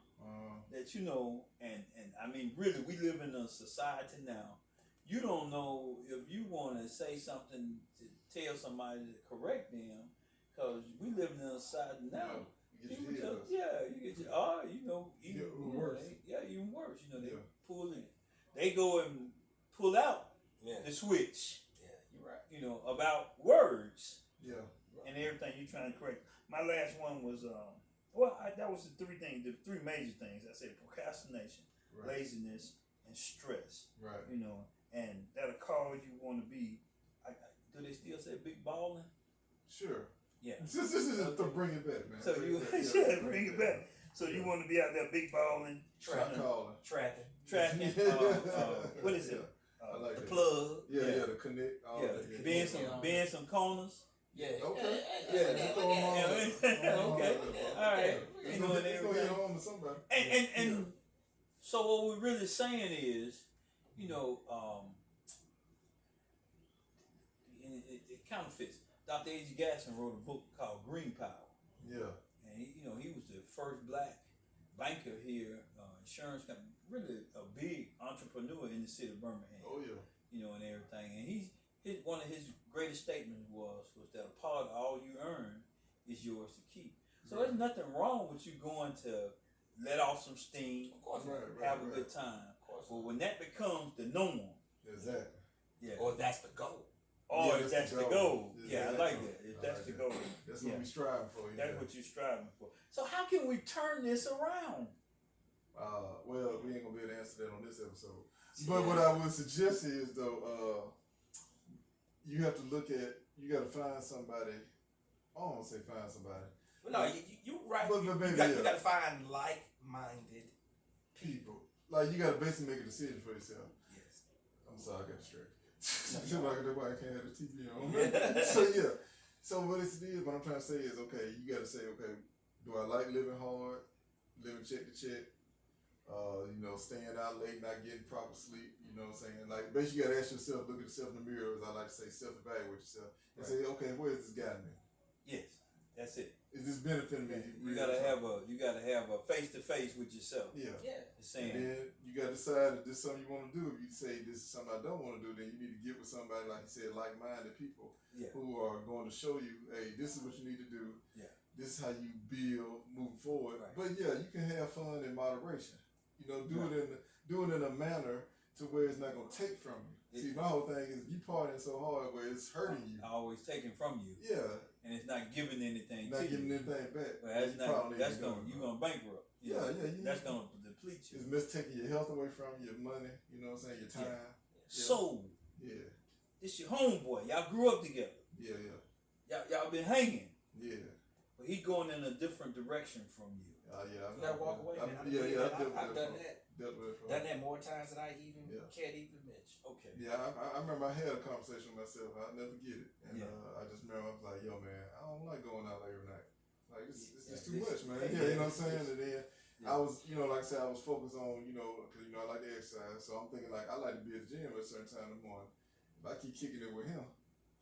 that and I mean really we live in a society now. You don't know if you want to say something to tell somebody to correct them, because we live in a society now. People just, you get your even worse. Even worse. They pull in. They go and pull out the switch. Yeah, you're right. About words. Yeah. And everything you're trying to correct. My last one was that was the 3 things, the 3 major things. I said procrastination, laziness, and stress. Right. And that'll cause you want to be. Do they still say big balling? Sure. Yeah. This is to bring it back, man. So bring it back. So you want to be out there big balling, tracking. What is it? I like the it. plug. Yeah, the connect. Being some corners. Yeah. Okay. Okay. All right. It's going to hit home to somebody. And so what we're really saying is, it kind of fits. Dr. A.G. Gasson wrote a book called Green Power. Yeah. And he was the first black banker here, insurance company, really a big entrepreneur in the city of Birmingham. Oh yeah. And everything. And one of his greatest statements was that a part of all you earn is yours to keep. So there's nothing wrong with you going to let off some steam, have a good time. But when that becomes the norm, exactly. Yeah. Or that's the goal. Or if that's the goal. Yeah, I like that. If that's the goal. That's what we striving for. That's what you're striving for. So how can we turn this around? Well, we ain't gonna be able to answer that on this episode. But what I would suggest is though, you have to you gotta find somebody. I don't want to say find somebody. Well, no, you're right. But you gotta find like-minded people. Like you gotta basically make a decision for yourself. Yes. I'm sorry, I got distracted. Like that's why I can't have the TV on. So what I'm trying to say is, okay, you gotta say, okay, do I like living hard, living check to check, staying out late, not getting proper sleep, you know what I'm saying? Like basically you gotta ask yourself, look at yourself in the mirror, as I like to say, self-evaluate yourself and say, okay, where is this guiding me? Yes, that's it. Is this benefiting me? You gotta have a face-to-face with yourself. Yeah. Saying. And then you gotta decide if this is something you want to do. If you say this is something I don't want to do, then you need to get with somebody, like you said, like-minded people who are going to show you, hey, this is what you need to do. Yeah. This is how you build, move forward. Right. But yeah, you can have fun in moderation. Do it in a manner to where it's not gonna take from you. See, my whole thing is if you partying so hard where it's hurting you. Always taking from you. Yeah. And it's not giving anything to you. Not giving anything back. Well, you're gonna bankrupt. That's gonna deplete you. It's taking your health away from you, your money, you know what I'm saying, your time. Yeah. So this your homeboy. Y'all grew up together. Yeah. Y'all been hanging. Yeah. But he going in a different direction from you. Yeah. You gotta walk away, man. I've done that. Done that more times than I even can't even mention. Okay. Yeah, I remember I had a conversation with myself. I'll never forget it. And I just remember I was like, yo, man, I don't like going out every night. Like, it's just too much, man. Yeah, you know what I'm saying? And then I was, like I said, I was focused on, because, I like to exercise. So I'm thinking, like, I like to be at the gym at a certain time in the morning. If I keep kicking it with him,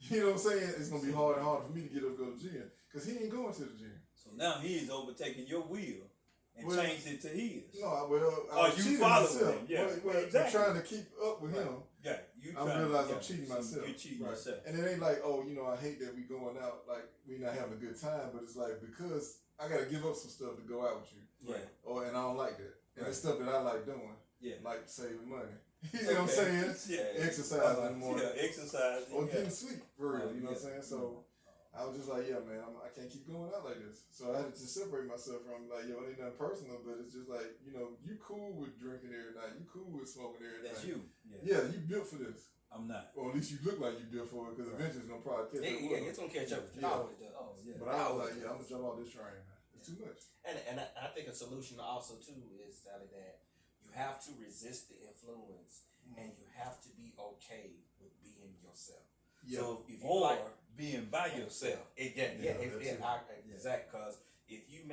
you know what I'm saying? It's going to be harder and harder for me to get up and go to the gym. Because he ain't going to the gym. So now he is overtaking your wheel and changed it to his. No, I was you cheating follow myself. him. Yeah, exactly. I'm trying to keep up with him. Yeah, I realize I'm cheating myself. You're cheating yourself. And it ain't like, I hate that we going out, like, we not having a good time, but it's like, because I got to give up some stuff to go out with you. Right. And I don't like that. And it's stuff that I like doing. Yeah. Like saving money. You know what I'm saying? Yeah. Exercising in the morning. Yeah, exercising. Or getting sleep, for real. You know what I'm saying? So I was just like, yeah, man, I can't keep going out like this. So I had to just separate myself from, like, it ain't nothing personal, but it's just like, you cool with drinking every night. You cool with smoking every night. That's you. Yeah, you built for this. I'm not. Or at least you look like you built for it, because eventually it's going to probably catch up. Yeah, it's going to catch up with you. It always does. Oh, yeah. But I was like, I'm going to jump off this train, man. It's too much. And I think a solution also, too, is, Sally, that you have to resist the influence and you have to be okay with being yourself. Yeah. So if you being by yourself. Exactly. Because if you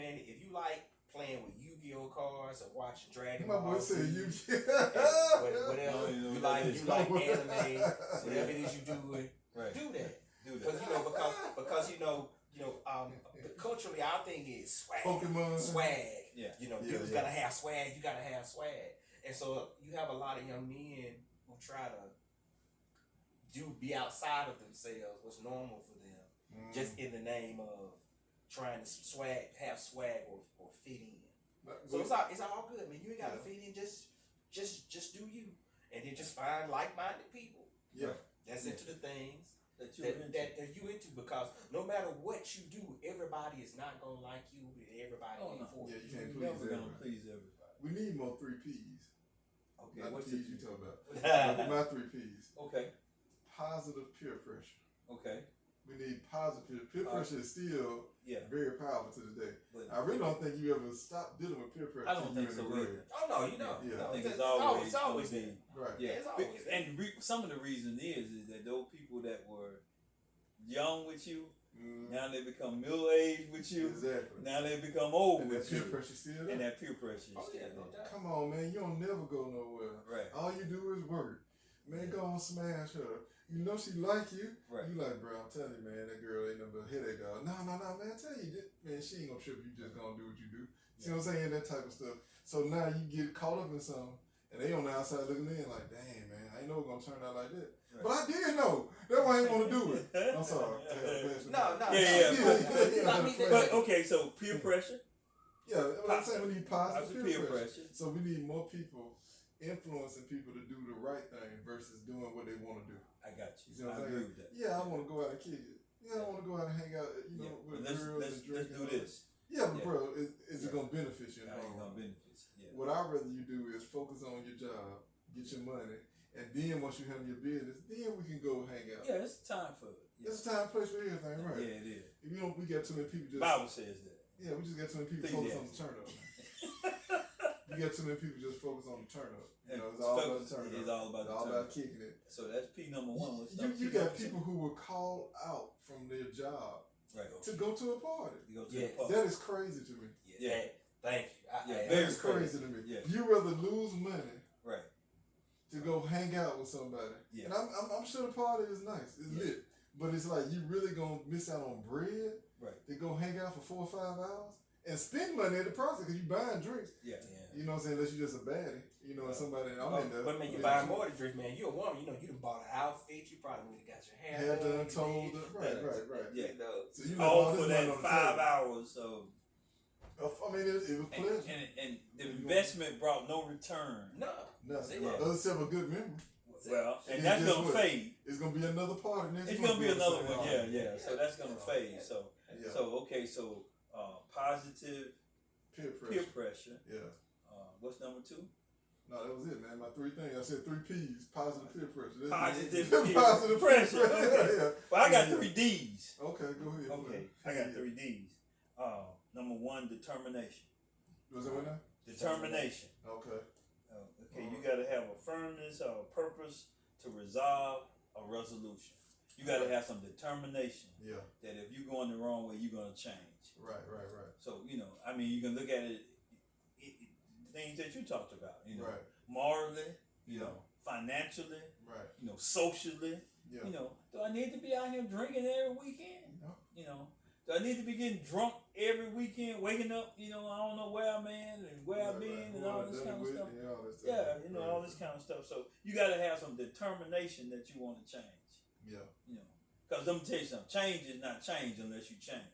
like playing with Yu-Gi-Oh cards or watching Dragon Ball, my boy said whatever you like anime, whatever it is you do, do that. Because culturally our thing is swag. Pokemon. Swag. Yeah. Dudes gotta have swag. You gotta have swag. And so you have a lot of young men who try to be outside of themselves, what's normal for them, just in the name of trying to have swag or fit in. So it's all good, man. You ain't gotta fit in. Just do you, and then just find like-minded people. Yeah, that's into the things that you into. Because no matter what you do, everybody is not gonna like you. Everybody ain't for you. Yeah, you can't please everybody. We need more 3 P's. Okay, not what the P's you talking about? My 3 P's. Okay. Positive peer pressure. Okay. We need positive peer pressure is still very powerful to this day. But I really don't think you ever stop dealing with peer pressure. I don't think so either. Oh no, you know. Yeah. I think it's always been. Right. Yeah. It's always some of the reason is that those people that were young with you, now they become middle-aged with you. Exactly. Now they become old and with that you. peer pressure still there. And that peer pressure is still there. Come on, man. You don't never go nowhere. Right. All you do is work. Man, go on, smash her. You know she like you. Right. You like, bro, I'm telling you, man, that girl ain't never headache girl. No, man, I tell you, man, she ain't gonna trip. You just gonna do what you do. See what I'm saying? That type of stuff. So now you get caught up in something, and they on the outside looking in like, dang, man, I ain't know it gonna turn out like that. Right. But I did know. That's why I ain't want to do it. I'm sorry. No. But okay, so peer pressure. Yeah, what I'm saying, we need positive peer pressure. So we need more people influencing people to do the right thing versus doing what they want to do. I got you. You know I agree with that. Yeah, I want to go out and kick it. Yeah, I want to go out and hang out, with girls and drink. Let's do this. Yeah, but bro, is it going to benefit you? How it's going to benefit you? What I'd rather you do is focus on your job, get your money, and then once you have your business, then we can go hang out. Yeah, it's time for it. It's a time and place for everything, right? Yeah, it is. If we got too many people just... Bible says that. Yeah, we just got too many people focus on the turn up. We got too many people just focus on the turn up. It's all about the turn up. It's all about the turn up. All about kicking it. So that's P number one. You got people who were called out from their job to go to a party. That is crazy to me. Yeah. Thank you. That is crazy to me. Yeah. You rather lose money to go hang out with somebody. Yeah. And I'm sure the party is nice. It's lit. But it's like you really gonna miss out on bread to go hang out for 4 or 5 hours and spend money at the process because you buying drinks. Yeah. You know what I'm saying? Unless you just a baddie. And somebody But man, you buying more than drinks, man. You a woman, you done bought an outfit, you probably went and got your hair done, told. Right. Yeah. So you all for that 5 hours of I mean, it was pleasure. And the investment brought no return. Nothing. Other except a good memory. Well, and that's going to fade. It's going to be another party next It's going to be another one, yeah. So that's going to fade. So positive peer pressure. Yeah. What's number 2? No, that was it, man. My 3 things. I said 3 P's. Positive peer pressure. Positive peer pressure. Okay. Well, I got 3 D's. Okay, go ahead. Okay, I got 3 D's. Number 1, determination. Was that what now? Determination. Okay. Okay, you got to have a firmness or a purpose to resolve a resolution. You got to have some determination. Yeah. That if you're going the wrong way, you're going to change. Right. So, I mean, you can look at it things that you talked about, right. morally, financially, right. Socially, yeah. Do I need to be out here drinking every weekend? No. Do I need to be getting drunk every weekend, waking up, I don't know where I'm at and where I've been and all this kind of stuff. Yeah, all this kind of stuff. So you got to have some determination that you want to change. Yeah. Because let me tell you something, change is not change unless you change.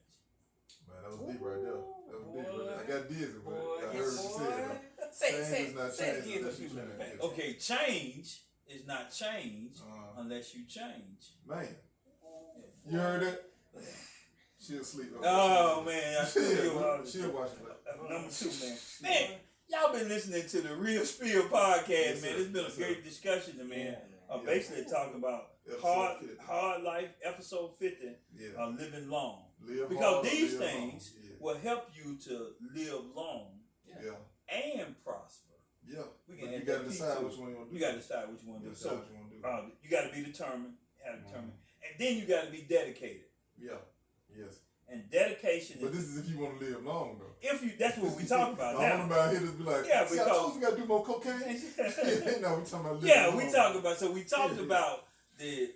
Man, that was deep right there. That was deep right there. I got dizzy, but I heard what you said. Say it again for people in the back. Okay, change is not change unless you change. Man, you heard that? She'll sleep. Oh man, I she'll watch it. Number 2, man. Man, y'all been listening to the Real Spill podcast, yes, man. It's been a great discussion, man. Basically talking about hard life, episode 50, living long. Because these things will help you to live long and prosper. Yeah. We can you got to decide which one you want to do. You got to decide which one to do. So you got to be determined, and then you got to be dedicated. Yeah. Yes. And dedication. But this is if you want to live long, though. That's what we talk about now. I want about here to be like, because I told you got to do more cocaine. No, we talking about living long. we talking about. So we talked about the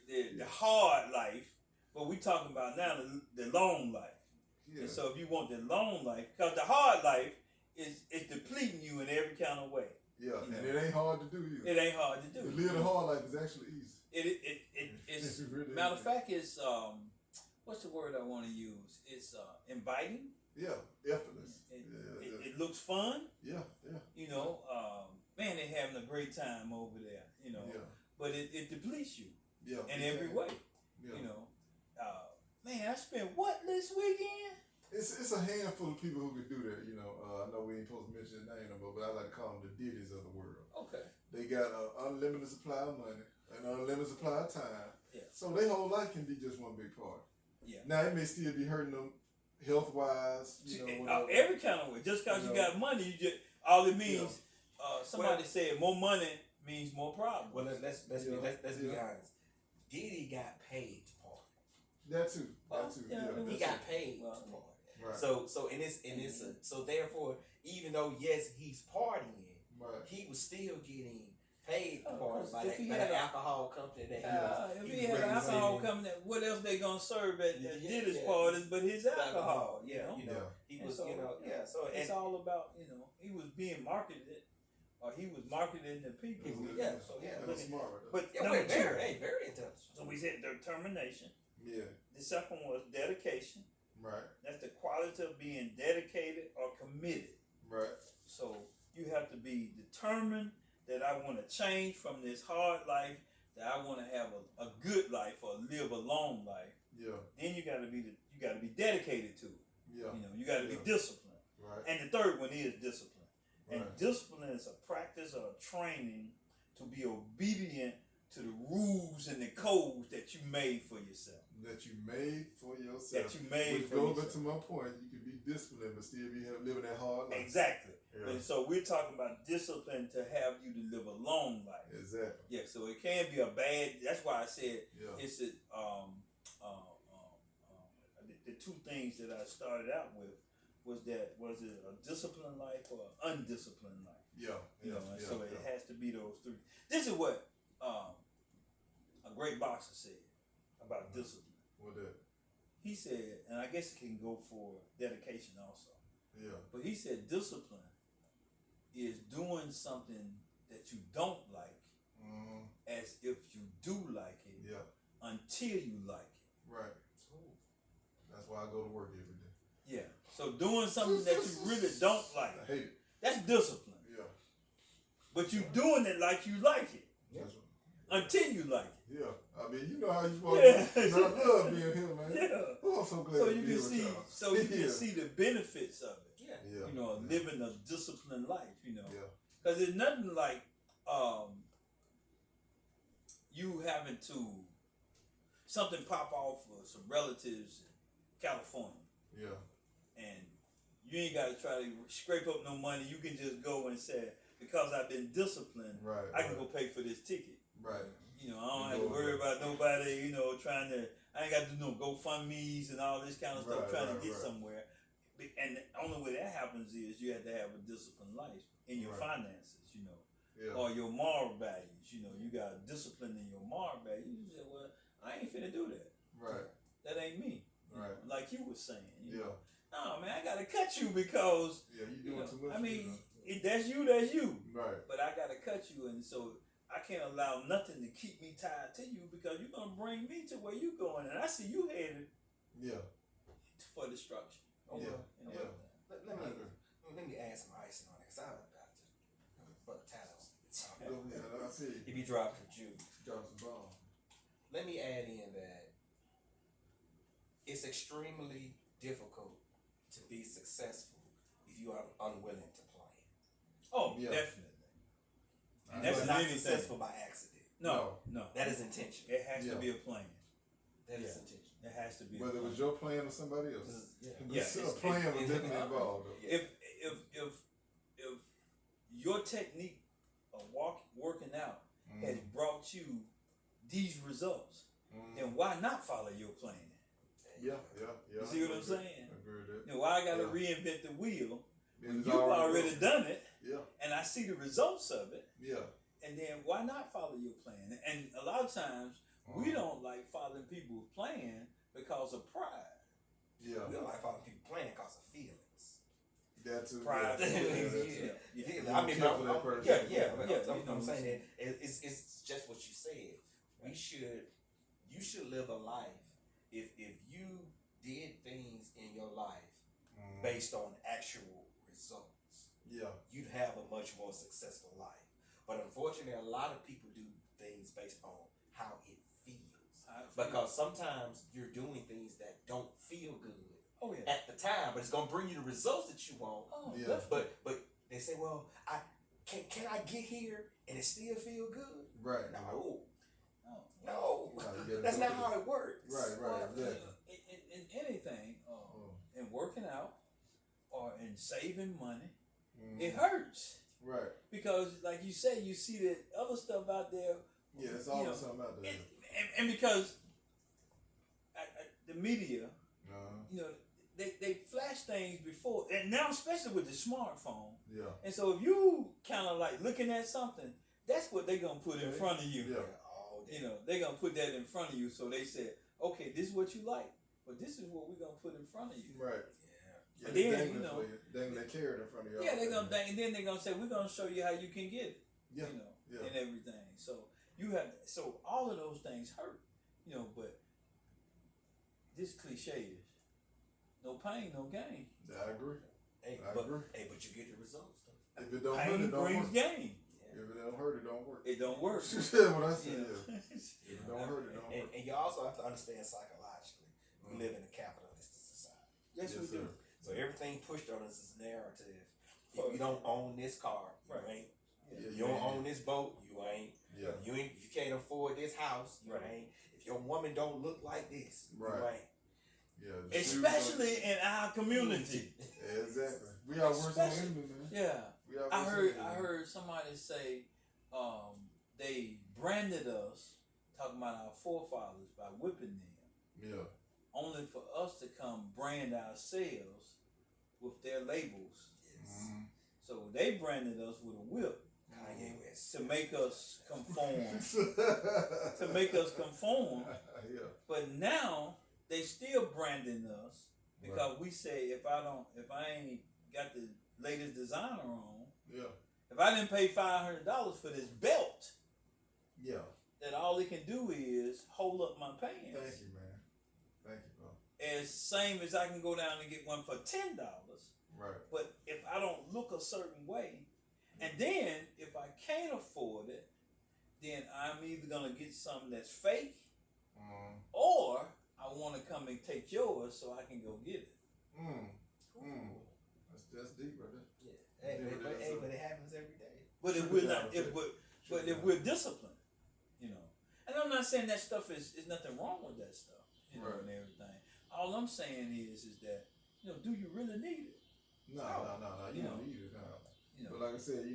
hard life, but we talking about now the long life. Yeah. And so if you want the long life, because the hard life is depleting you in every kind of way. Yeah, and it ain't hard to do either. It ain't hard to do. To live the hard life is actually easy. It's really matter of fact, it's what's the word I want to use? It's inviting. Yeah, effortless. It looks fun. Yeah. Man, they're having a great time over there. But it depletes you. Yeah. In every way. Yeah. Man, I spent what this weekend? It's a handful of people who can do that. I know we ain't supposed to mention the name no more, but I like to call them the Diddies of the world. Okay. They got an unlimited supply of money, an unlimited supply of time. Yeah. So their whole life can be just one big party. Yeah. Now it may still be hurting them health wise, every kind of way. Just because you got money, all it means. Somebody said more money means more problems. Well, let's be honest. Diddy got paid to party. That too. He got paid to party. Right. So so therefore, even though yes he's partying, he was still getting paid to party by the alcohol company that if he had an alcohol company, what else they gonna serve at Diddy's parties but his alcohol? He was so it's all about he was being marketed. Or he was marketing the people. That's smart. But very intelligent. So we said determination. Yeah. The second was dedication. Right. That's the quality of being dedicated or committed. Right. So you have to be determined that I want to change from this hard life, that I want to have a good life or live a long life. Yeah. Then you got to be dedicated to it. Yeah. You got to be disciplined. Right. And the third one is discipline. Right. And discipline is a practice or a training to be obedient to the rules and the codes that you made for yourself. Which goes back to my point. You can be disciplined but still be living that hard life. Exactly. Yeah. And so we're talking about discipline to have you to live a long life. Exactly. Yeah. So it can be a bad. That's why I said it's the 2 things that I started out with. Was it a disciplined life or an undisciplined life? So it has to be those 3. This is what a great boxer said about discipline. What that? He said, and I guess it can go for dedication also. Yeah. But he said discipline is doing something that you don't like as if you do like it until you like it. Right. That's why I go to work every day. Yeah. So doing something that you really don't like. I hate it. That's discipline. Yeah. But you doing it like you like it. Until you like it. Yeah. I mean, you know how you supposed to be. I love being here, man. Yeah. Oh, I'm so glad so you can see you can see the benefits of it. Yeah. Living a disciplined life, Yeah. Because there's nothing like you having to something pop off for some relatives in California. Yeah. And You ain't got to try to scrape up no money. You can just go and say, because I've been disciplined, I can go pay for this ticket. Right. You know, I don't have to worry about nobody, you know, trying to, I ain't got to do no GoFundMe's and all this kind of stuff trying to get somewhere. And the only way that happens is you have to have a disciplined life in your finances, you know, or your moral values. You know, you got discipline in your moral values. You say, well, I ain't finna do that. Right. That ain't me. Right. Like you was saying. You know? Yeah. No, man, I gotta cut you because you doing too much. I mean, that's you. Right. But I gotta cut you, and so I can't allow nothing to keep me tied to you because you're gonna bring me to where you going, and I see you headed. For destruction. Let me add some icing on it because I'm about to put a title. I see. If you drop some juice, drop some bomb. Let me add in that it's extremely difficult to be successful if you are unwilling to plan. Oh, definitely. And that's not successful by accident. No. That is intentional. It has to be a plan. That is intentional. It has to be. Whether it was your plan or somebody else's. A plan was definitely involved. If your technique of working out has brought you these results, then why not follow your plan? Yeah. You see what I'm saying? I agree with that. You know, why I gotta reinvent the wheel when you've already done it, Yeah. and I see the results of it. Yeah. And then why not follow your plan? And a lot of times we don't like following people's plan because of pride. Yeah. We don't like following people's plan because of feelings. That's pride. I mean, I'm saying that it's just what you said. You should live a life if you did things in your life based on actual results. Yeah. You'd have a much more successful life. But unfortunately, a lot of people do things based on how it feels. Because sometimes you're doing things that don't feel good at the time, but it's gonna bring you the results that you want. But they say, well, can I get here and it still feel good? Right. No. That's not how it works. Right. In anything, in working out or in saving money, it hurts. Right. Because, like you say, you see that other stuff out there. Yeah, it's always something out there. And because the media, you know, they flash things before, and now especially with the smartphone. Yeah. And so if you kind of like looking at something, that's what they're gonna put in front of you. Yeah. You know, they're gonna put that in front of you. So they said, okay, this is what you like, but this is what we're gonna put in front of you. Right. And then, you know, they carry it in front of you. Yeah, they're gonna dang, and then they're gonna say, we're gonna show you how you can get it. Yeah. You know, and everything. So so all of those things hurt. You know, but this cliche is no pain, no gain. I agree. But you get the results though. If it don't pain hurt, it don't brings work. gain. If it don't hurt, it don't work. It don't work. What I said. If it don't hurt, it don't work. And you also have to understand psychologically, we live in a capitalistic society. Yes, we do. So everything pushed on us is narrative. If you don't own this car, you ain't. You don't own this boat, you ain't. Yeah. If you can't afford this house, you ain't. If your woman don't look like this, you ain't. Yeah. Especially in our community. Exactly. We are worse than women, man. Yeah. I heard somebody say they branded us, talking about our forefathers, by whipping them. Yeah. Only for us to come brand ourselves with their labels. Yes. So they branded us with a whip to make us conform. Yeah. But now they still branding us because we say if I ain't got the latest designer on, if I didn't pay $500 for this belt, that all it can do is hold up my pants. Thank you, man. Thank you, bro. As same as I can go down and get one for $10. Right. But if I don't look a certain way, and then if I can't afford it, then I'm either gonna get something that's fake, or I want to come and take yours so I can go get it. That's deep, right there. Yeah. But it happens every day. But if we're not, if we're disciplined, you know, and I'm not saying that stuff is nothing wrong with that stuff, you know, and everything. All I'm saying is that, you know, do you really need it? No. You don't need it. But like I said,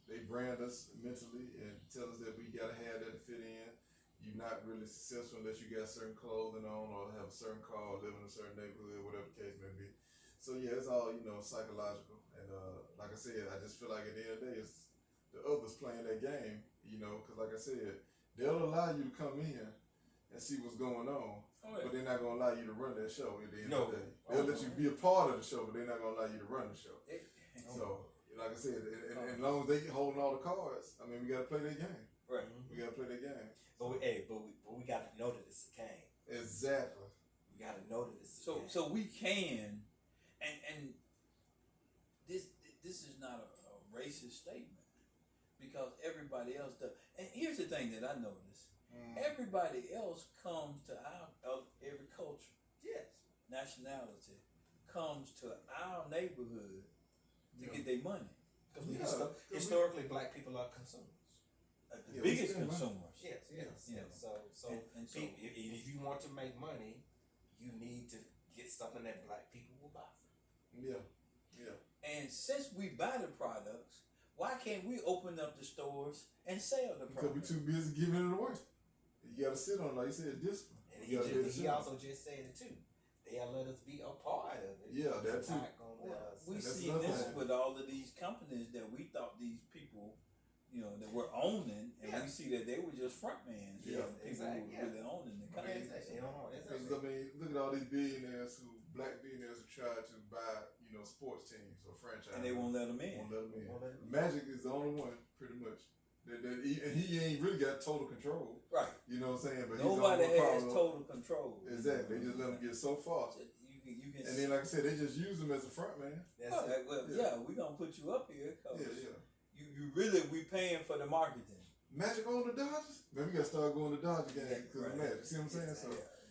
they brand us mentally and tell us that we gotta have that to fit in. You're not really successful unless you got certain clothing on or have a certain car, or live in a certain neighborhood, whatever the case may be. So yeah, it's all psychological. And like I said, I just feel like at the end of the day, it's the others playing that game. Because like I said, they'll allow you to come in and see what's going on. But they're not gonna allow you to run that show at the end of the day. They'll let you be a part of the show, but they're not gonna allow you to run the show. So, like I said, and as long as they holding all the cards, I mean, we gotta play their game. Right. We gotta play their game. But we gotta know that it's a game. Exactly. We gotta know that it's a game. So we can, and this is not a racist statement because everybody else does. And here's the thing that I noticed. Everybody else comes to every culture, nationality, comes to our neighborhood to get their money. Because historically, black people are consumers. The biggest consumers. Yes. So if you want to make money, you need to get something that black people will buy from. Yeah. And since we buy the products, why can't we open up the stores and sell the products? Because we're too busy giving it away. You gotta sit on, like you said, discipline. And he also just said it too. They'll let us be a part of it. Yeah, that too. We see this with all of these companies that we thought these people, that were owning, and we see that they were just frontmans. Yeah, exactly. Who were really owning the company. Because I mean, look at all these black billionaires who try to buy, sports teams or franchises, and they won't let them in. Magic is the only one, pretty much. And he ain't really got total control. Right. You know what I'm saying? But nobody has total control. Exactly. They just let him get so far. You can and then, like I said, they just use him as a front man. We're gonna put you up here. Yeah. We paying for the marketing. Magic on the Dodgers? Man, we gotta start going to Dodger games because of Magic. See what I'm saying? So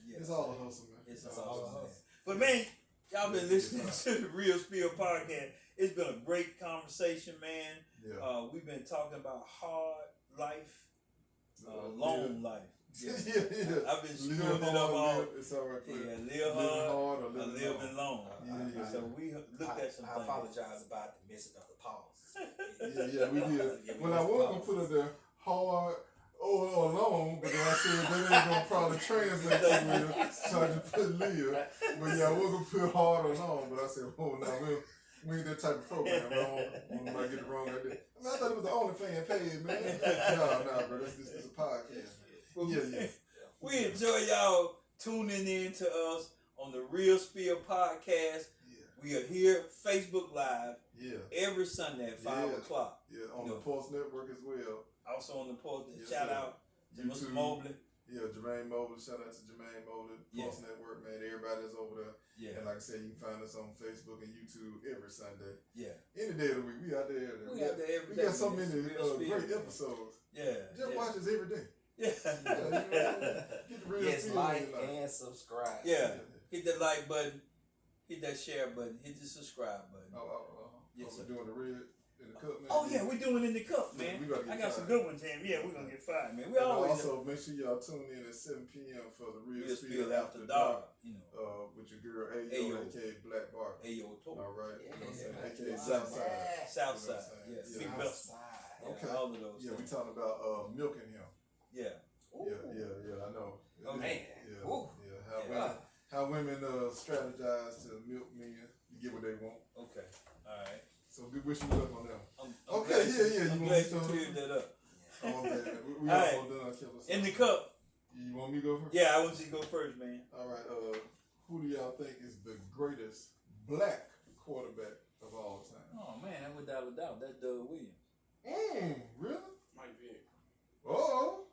it's all a hustle, man. It's all a hustle. But man, y'all been listening to the Real Spill podcast. It's been a great conversation, man. Yeah. We've been talking about hard life, long life. Yeah. I've been screwing it up all. It's all right. Live hard or living long. So we looked at some I things. apologize about the missing of the pause. Yeah, we did. Well, I was gonna put it there hard or long, but then I said that ain't gonna probably translate to me, so I just put live. But yeah, I was gonna put hard or long, but I said, we ain't that type of program. I don't want to get it wrong like that. I thought it was the OnlyFans page, man. No, bro. This is a podcast. Yeah. We enjoy y'all tuning in to us on the Real Spill podcast. Yeah. We are here, Facebook Live, every Sunday at 5 o'clock. Yeah, on the Pulse Network as well. Also on the Pulse. Shout out to Mr. Mobley. Yeah, Jermaine Mobley. Shout out to Jermaine Mobley. Pulse Network, man. Everybody's over there. Yeah. And like I said, you can find us on Facebook and YouTube every Sunday. Yeah. Any day of the week. We out there. We out there every day. We got so many great episodes. Yeah. Just watch us every day. Yeah. Get the Real Spill. Like and subscribe. Yeah. Hit that like button. Hit that share button. Hit the subscribe button. Yes, we're doing the red in the cup, man. Oh yeah, we're doing it in the cup, man. I got some good ones, Tim. Yeah, we're gonna get fired, man. We always also make sure y'all tune in at 7 p.m. for the Real Spill After Dark. With your girl Ayo, aka Black Bar. Ayo Talk. All right. Yeah. Aka Southside. Southside. Yeah. Big Southside. Okay. All of those. Yeah, we talking about milking him. Yeah. Yeah. I know. Oh man. Yeah. How women strategize to milk men to get what they want. Okay. All right. So we wish you luck on that. Okay. Yeah. I'm glad you cleared that up. Oh, man. We all all right. done. In the cup. You want me to go first? Yeah, I want you to go first, man. All right. Who do y'all think is the greatest black quarterback of all time? Oh man, without a doubt, that's Doug Williams. Really? Mike Vick. Oh.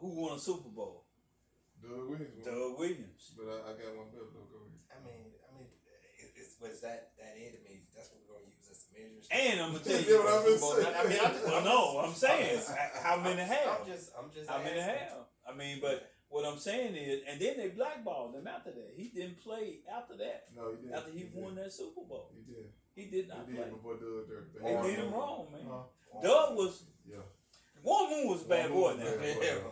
Who won a Super Bowl? Doug Williams. Doug Williams. But I got one better though. Go ahead. I mean, was that it? I mean, that's what we're gonna use as the measure. And I'm gonna tell You you, know what I'm saying how many have? I'm just how many asking. have? I mean, but what I'm saying is, and then they blackballed him after that. He didn't play after that. No, he didn't. After he won that Super Bowl, He did. he did not play. Before Doug Dirty. They did him wrong, man. Uh-huh. Doug was. Yeah. Warren Moon was a bad boy now.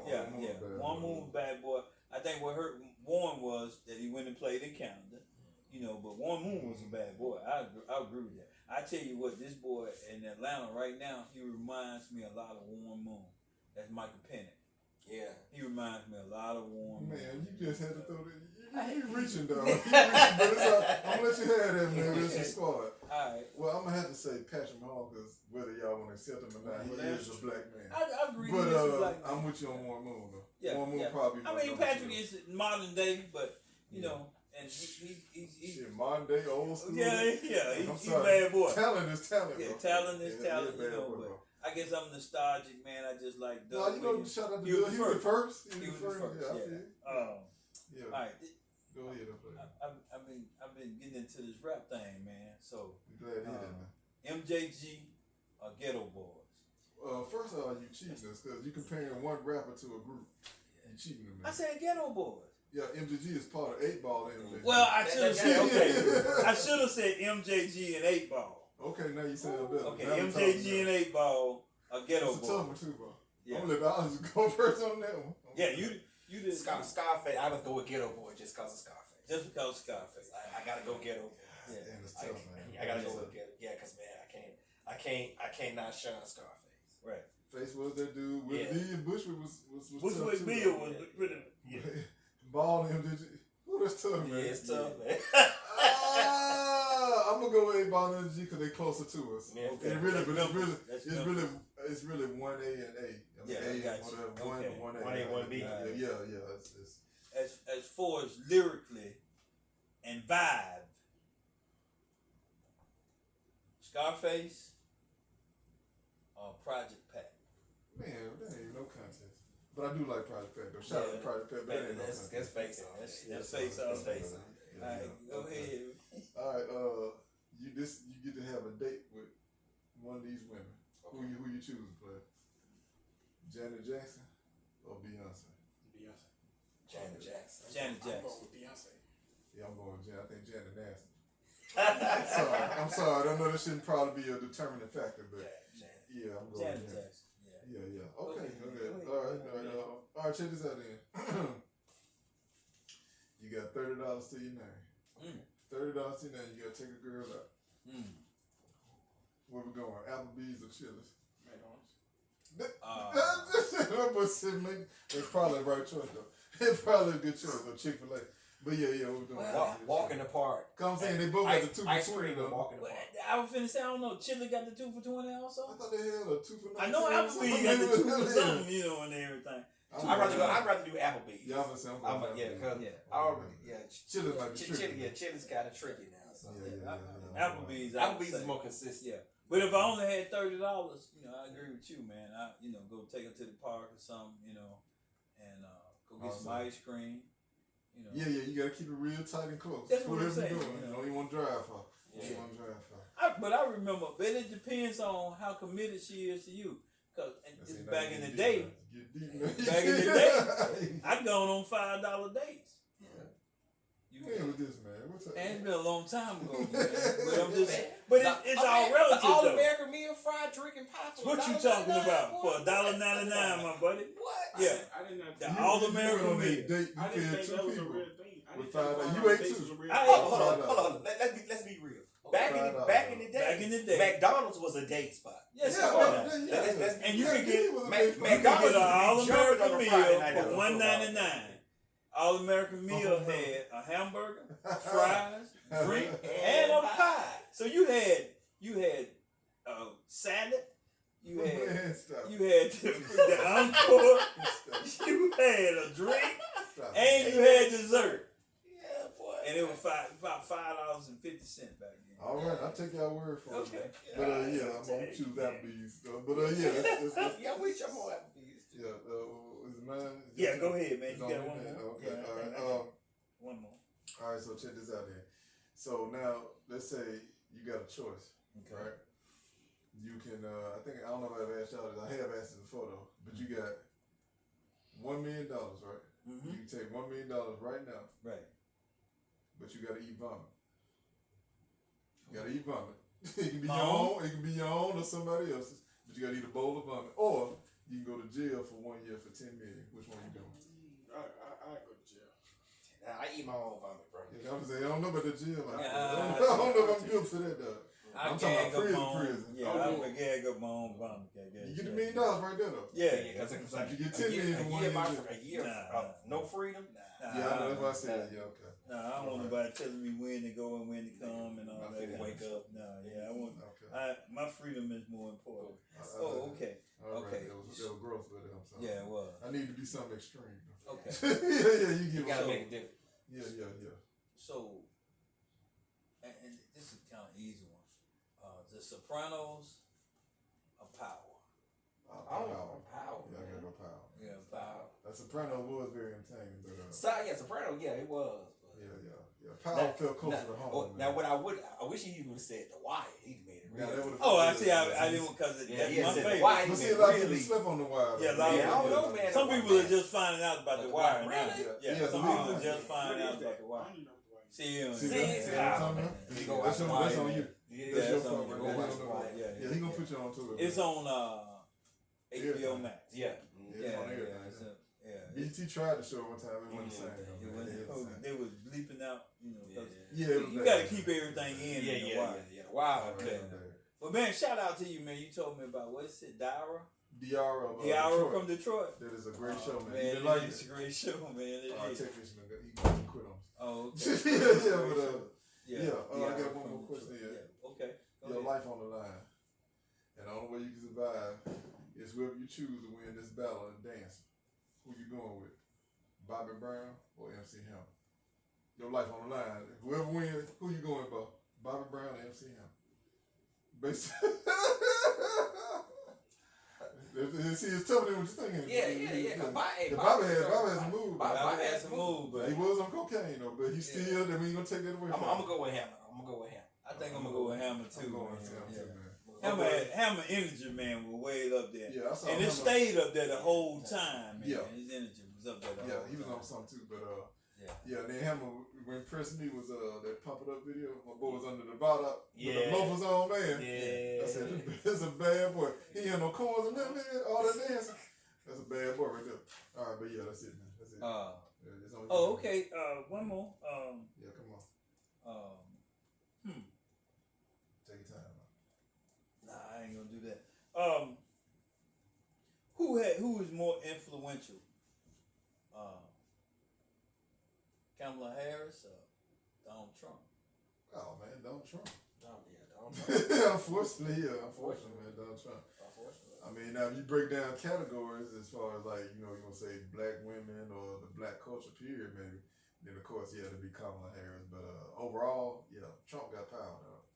Yeah. Warren Moon was a bad boy. I think what hurt Warren was that he went and played in Canada. You know, but Warren Moon was a bad boy. I agree with that. I tell you what, this boy in Atlanta right now, he reminds me a lot of Warren Moon. That's Michael Penix. Yeah. He reminds me a lot of Warren Moon. Man, you just had to throw that. You reaching, dog. You reaching, but it's all, I'm gonna let you have that, man. That's your squad. Alright. Well, I'm gonna have to say Patrick Mahomes, because whether y'all want to accept him or not, he is a black man. I agree. But he is a black man. I'm with you on Warren Moon, though. Yeah, Warren Moon yeah. probably. I mean, Patrick is modern day, but you know, and he's shit, modern day, old school. Yeah, he's a bad boy. Talent is talent. Yeah, bro. talent is talent. Yeah, You know, boy, but bro. I guess I'm nostalgic, man. I just like Doug. No, you know, Williams. shout out to He was Doug. He was the first. He was the first. Yeah, I Yeah. feel you. Yeah. All right. Go ahead, play. I've been getting into this rap thing, man. So I'm glad to hear that, man. MJG or Ghetto Boys. First of all, you cheating us because you comparing one rapper to a group. You cheating them, man. I said Ghetto Boys. Yeah, MGG is part of 8 Ball and MJG. Well, I should have said okay. I should have said MJG and 8 Ball. Okay, now you sound better. Okay, Now we MJG and 8 Ball or Ghetto It's a tough Boys. one too, bro. Yeah. I'm gonna let the others go first on that one. Yeah, you did. Scarface. I would go with Ghetto Boy just because of Scarface. Just because Scarface. I gotta go Ghetto Boy. Yeah. Damn, it's tough, man. I gotta go with Ghetto. Yeah, cause man, I can't not shine Scarface. Right. Face was that dude with Yeah. me and Bushwick was Which tough way too, Bill though. was really Ball and MGG. Ooh, that's tough, man. Yeah, it's tough, man. I'm gonna go with 8 Ball and MGG because they're closer to us. Yeah, It really, but That's it's really 1A and A. I mean, Yeah, I A got and you. whatever, one, Okay. 1A. 1A, 1B. Yeah. It's as far as lyrically and vibe, Scarface or Project Pat. man, that ain't even no contest. But I do like Project Pat though. Shout out to Project Pat, but that ain't no That's contest. face on. That's face on. That's face on. Yeah, Alright, yeah. go ahead. Alright, you get to have a date with one of these women. Okay. Who you choose to play? Janet Jackson or Beyonce? Janet Jackson. Janet I'm Jackson. going with Beyonce. Yeah, I'm going with Janet. I think Janet nasty. I'm sorry. I know this shouldn't probably be a determining factor, but Janet. yeah, I'm going Janet with Janet. Jackson. Yeah. Yeah. Okay. Go Okay. ahead. All right. Check this out then. You got $30 to your name. $30 to your name. You gotta take a girl out. Where we going? Applebee's or Chili's? McDonald's. It's probably the right choice though. It's probably a good choice though. Chick-fil-A. But yeah, we're doing Walk in the park. Come I'm saying they both got the 2 for Ice 20 cream and though. walk in the Well, park. I was finna say, I don't know, Chili got the 2 for 20 also? I thought they had a 2 for 19. I know Applebee's got the 2 for something, you know, and everything. I'd rather do Applebee's. Yeah, I'm gonna say I'm going Chili's might be tricky. Chili's kind of tricky now. So. Yeah. Applebee's. Applebee's is more consistent. Yeah. But if I only had $30, you know, I agree with you, man. Go take her to the park or something, you know, and go get some ice cream. You know. Yeah, you gotta keep it real tight and close. That's what I'm Whatever saying. you're doing, You you know. don't even want to drive far. Yeah. You want to drive far. But I remember, but it depends on how committed she is to you. Cause See, now back you in the get day, deep, man. back in the day, I'd gone on $5 dates. You Yeah, with this man. What's up? and it's been a long time ago, man. But I'm just, it's Okay, all relative the All though. American meal fried drinking pie. What you talking about for $1.99, my buddy? What? Yeah, I didn't know. the All American on that meal. date, I you didn't fed think 2 that was a people. real thing. I With didn't think $5. You $5 ate dates too. was a real I thing. ate- Hold on. Let's be real. Back in the day, McDonald's was a date spot. Yes, Yeah, it was. Let's be And you real. can get McDonald's. McDonald's an All used to be jumping American on a meal Friday night for after $1.99. All American meal had a hamburger, fries, drink, and a pie. So you had salad, you had Man, stop. the encore, Stop. you had a drink, Stop. and you had dessert. Yeah, boy. And it was about $5.50 back then. All right, I'll take y'all word for it. Okay. But yeah, I'm gonna choose Applebee's. But yeah, let's Yeah, we some more Applebee's. yeah. Is it mine? Yeah, go ahead, man. It's You on got me, one man? more? Okay, Yeah, all right. I got one more. All right, so check this out then. So now, let's say you got a choice, Okay. right? You can, I don't know if I've asked y'all this. I have asked it before though. But you got $1 million, right? Mm-hmm. You can take $1 million right now, Right. but you gotta eat vomit. You gotta eat vomit. It can be My your own? own. It can be your own or somebody else's. But you gotta eat a bowl of vomit, or you can go to jail for 1 year for $10 million. Which one you doing? I go to jail. Nah, I eat my own vomit, bro. Yeah, I was saying, I don't know about the jail. Like, Yeah, I don't know if I'm good for that, dog. I'm talking about prison. Yeah, I would gag up my own vomit. You get $1 million right there, though. Yeah, because it's like you get 10 million for 1 year. A year of no freedom. Yeah, I know that's what I said. Yeah, okay. No, I don't want nobody telling me when to go and when to come and all that. Wake up. No, yeah, I want. Okay. My freedom is more important. Okay. All Okay. right. That was gross, but I'm sorry. Yeah, it was. I need to be something extreme. Okay. yeah, you You gotta make a difference. Yeah. So, and this is kind of easy one. The Sopranos of Power. Power. Yeah, I gotta go power. Yeah, Power. That Soprano was very entertaining, but Soprano, yeah, it was. Yeah. Power felt closer to home. Now, what I wish he would have said The Wire. He made it. Really. I see. I didn't because that's my favorite. Wire. But see, a lot of people slip on The Wire. Yeah, I don't know, man. Some people are just finding out about The Wire. Really? Yeah, some people are just finding out about The Wire. See, that's on you. Yeah, That's your fault. Yeah, he gonna put you on to it. It's on HBO Max. Yeah, it's on everything. BT tried to show it one time. It wasn't the same. They was bleeping out, Yeah, you gotta keep everything in. Yeah. Wow. But man, shout out to you, man. You told me about what's it, Diara Detroit. from Detroit. That is a great show, man. It's a great show, man. Our technician, he quit on us. Oh, okay. I got one more question here. Okay. Your life on the line, and the only way you can survive is whoever you choose to win this battle in dancing. Who you going with? Bobby Brown or MC Hammer? Your life on the line. Whoever wins, who you going for? Bobby Brown or MC Hammer? Basically. See, it's tougher than what you're thinking. Yeah. Bobby has a move. Bobby has a move, but he was on cocaine though. But he still. I mean, you gonna take that away from him. I'm gonna go with Hammer. I think I'm gonna go with Hammer too. I'm going with Hammer too, man. Hammer energy, man, was way up there. Yeah, I saw and it stayed up there the whole time, man. Yeah. His energy was up there the whole time. He was on something too, but and then Hammer, when Press Me was that Pump It Up video, my boy was under the bottom with the loafers on, man. Yeah. I said, that's a bad boy. He ain't had no corns in that, man. All that dancing. That's a bad boy right there. All right, but that's it, man. That's it. Okay. One more. Come on. Take your time. Nah, I ain't gonna do that. Who is more influential? Kamala Harris or Donald Trump? Oh man, Donald Trump. Donald Trump. Unfortunately, man, Donald Trump. I mean, now if you break down categories as far as like, you gonna say black women or the black culture period, maybe, then of course, it'd be Kamala Harris. But overall, Trump got power though.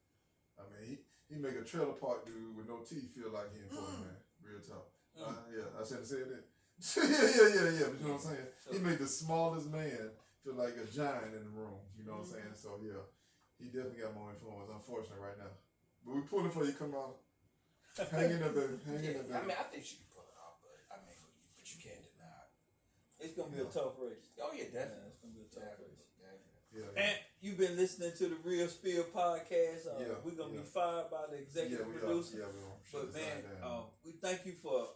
I mean, he make a trailer park dude with no teeth feel like he important, man. Real talk. I shouldn't have said that. yeah. But you know what I'm saying? He made the smallest man feel like a giant in the room. You know what I'm saying? So he definitely got more influence. Unfortunately, right now. But we pulling for you. Come on. Hang in there, baby. Hang in there, baby. I mean, I think she can pull it off, but you can't deny it. It's gonna be a tough race. Oh yeah, definitely. It's gonna be a tough race. Yeah. And you've been listening to the Real Spill podcast. We're gonna be fired by the executive producer. But man, we thank you for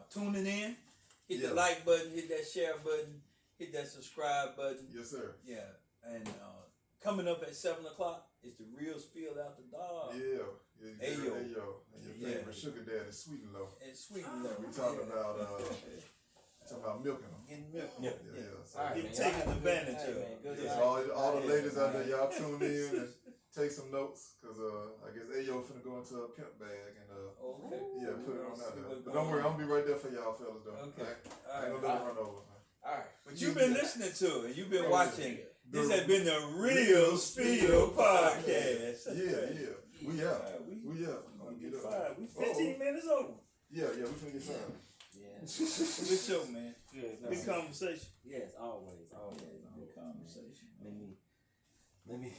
tuning in. Hit the like button, hit that share button, hit that subscribe button. Yes, sir. Yeah, and coming up at 7 o'clock is the Real Spill After Dark. Ayo. And your favorite sugar daddy, Sweet and Low. And Sweet and Low. We talking about milking them. Getting milk. So Getting taken advantage of. So all the ladies out there, y'all tune in and take some notes, because I guess Ayo finna go into a pimp bag and put it on out there. But don't worry, I'm gonna be right there for y'all fellas though. Okay. I ain't gonna let it run over, man. Alright. But you've been listening to it. You've been watching it. This has been the Real Spill podcast. We out. We get fired. We 15 minutes over. We finna get fired. Good show, man. Good conversation. Yes, always. Good conversation. Let me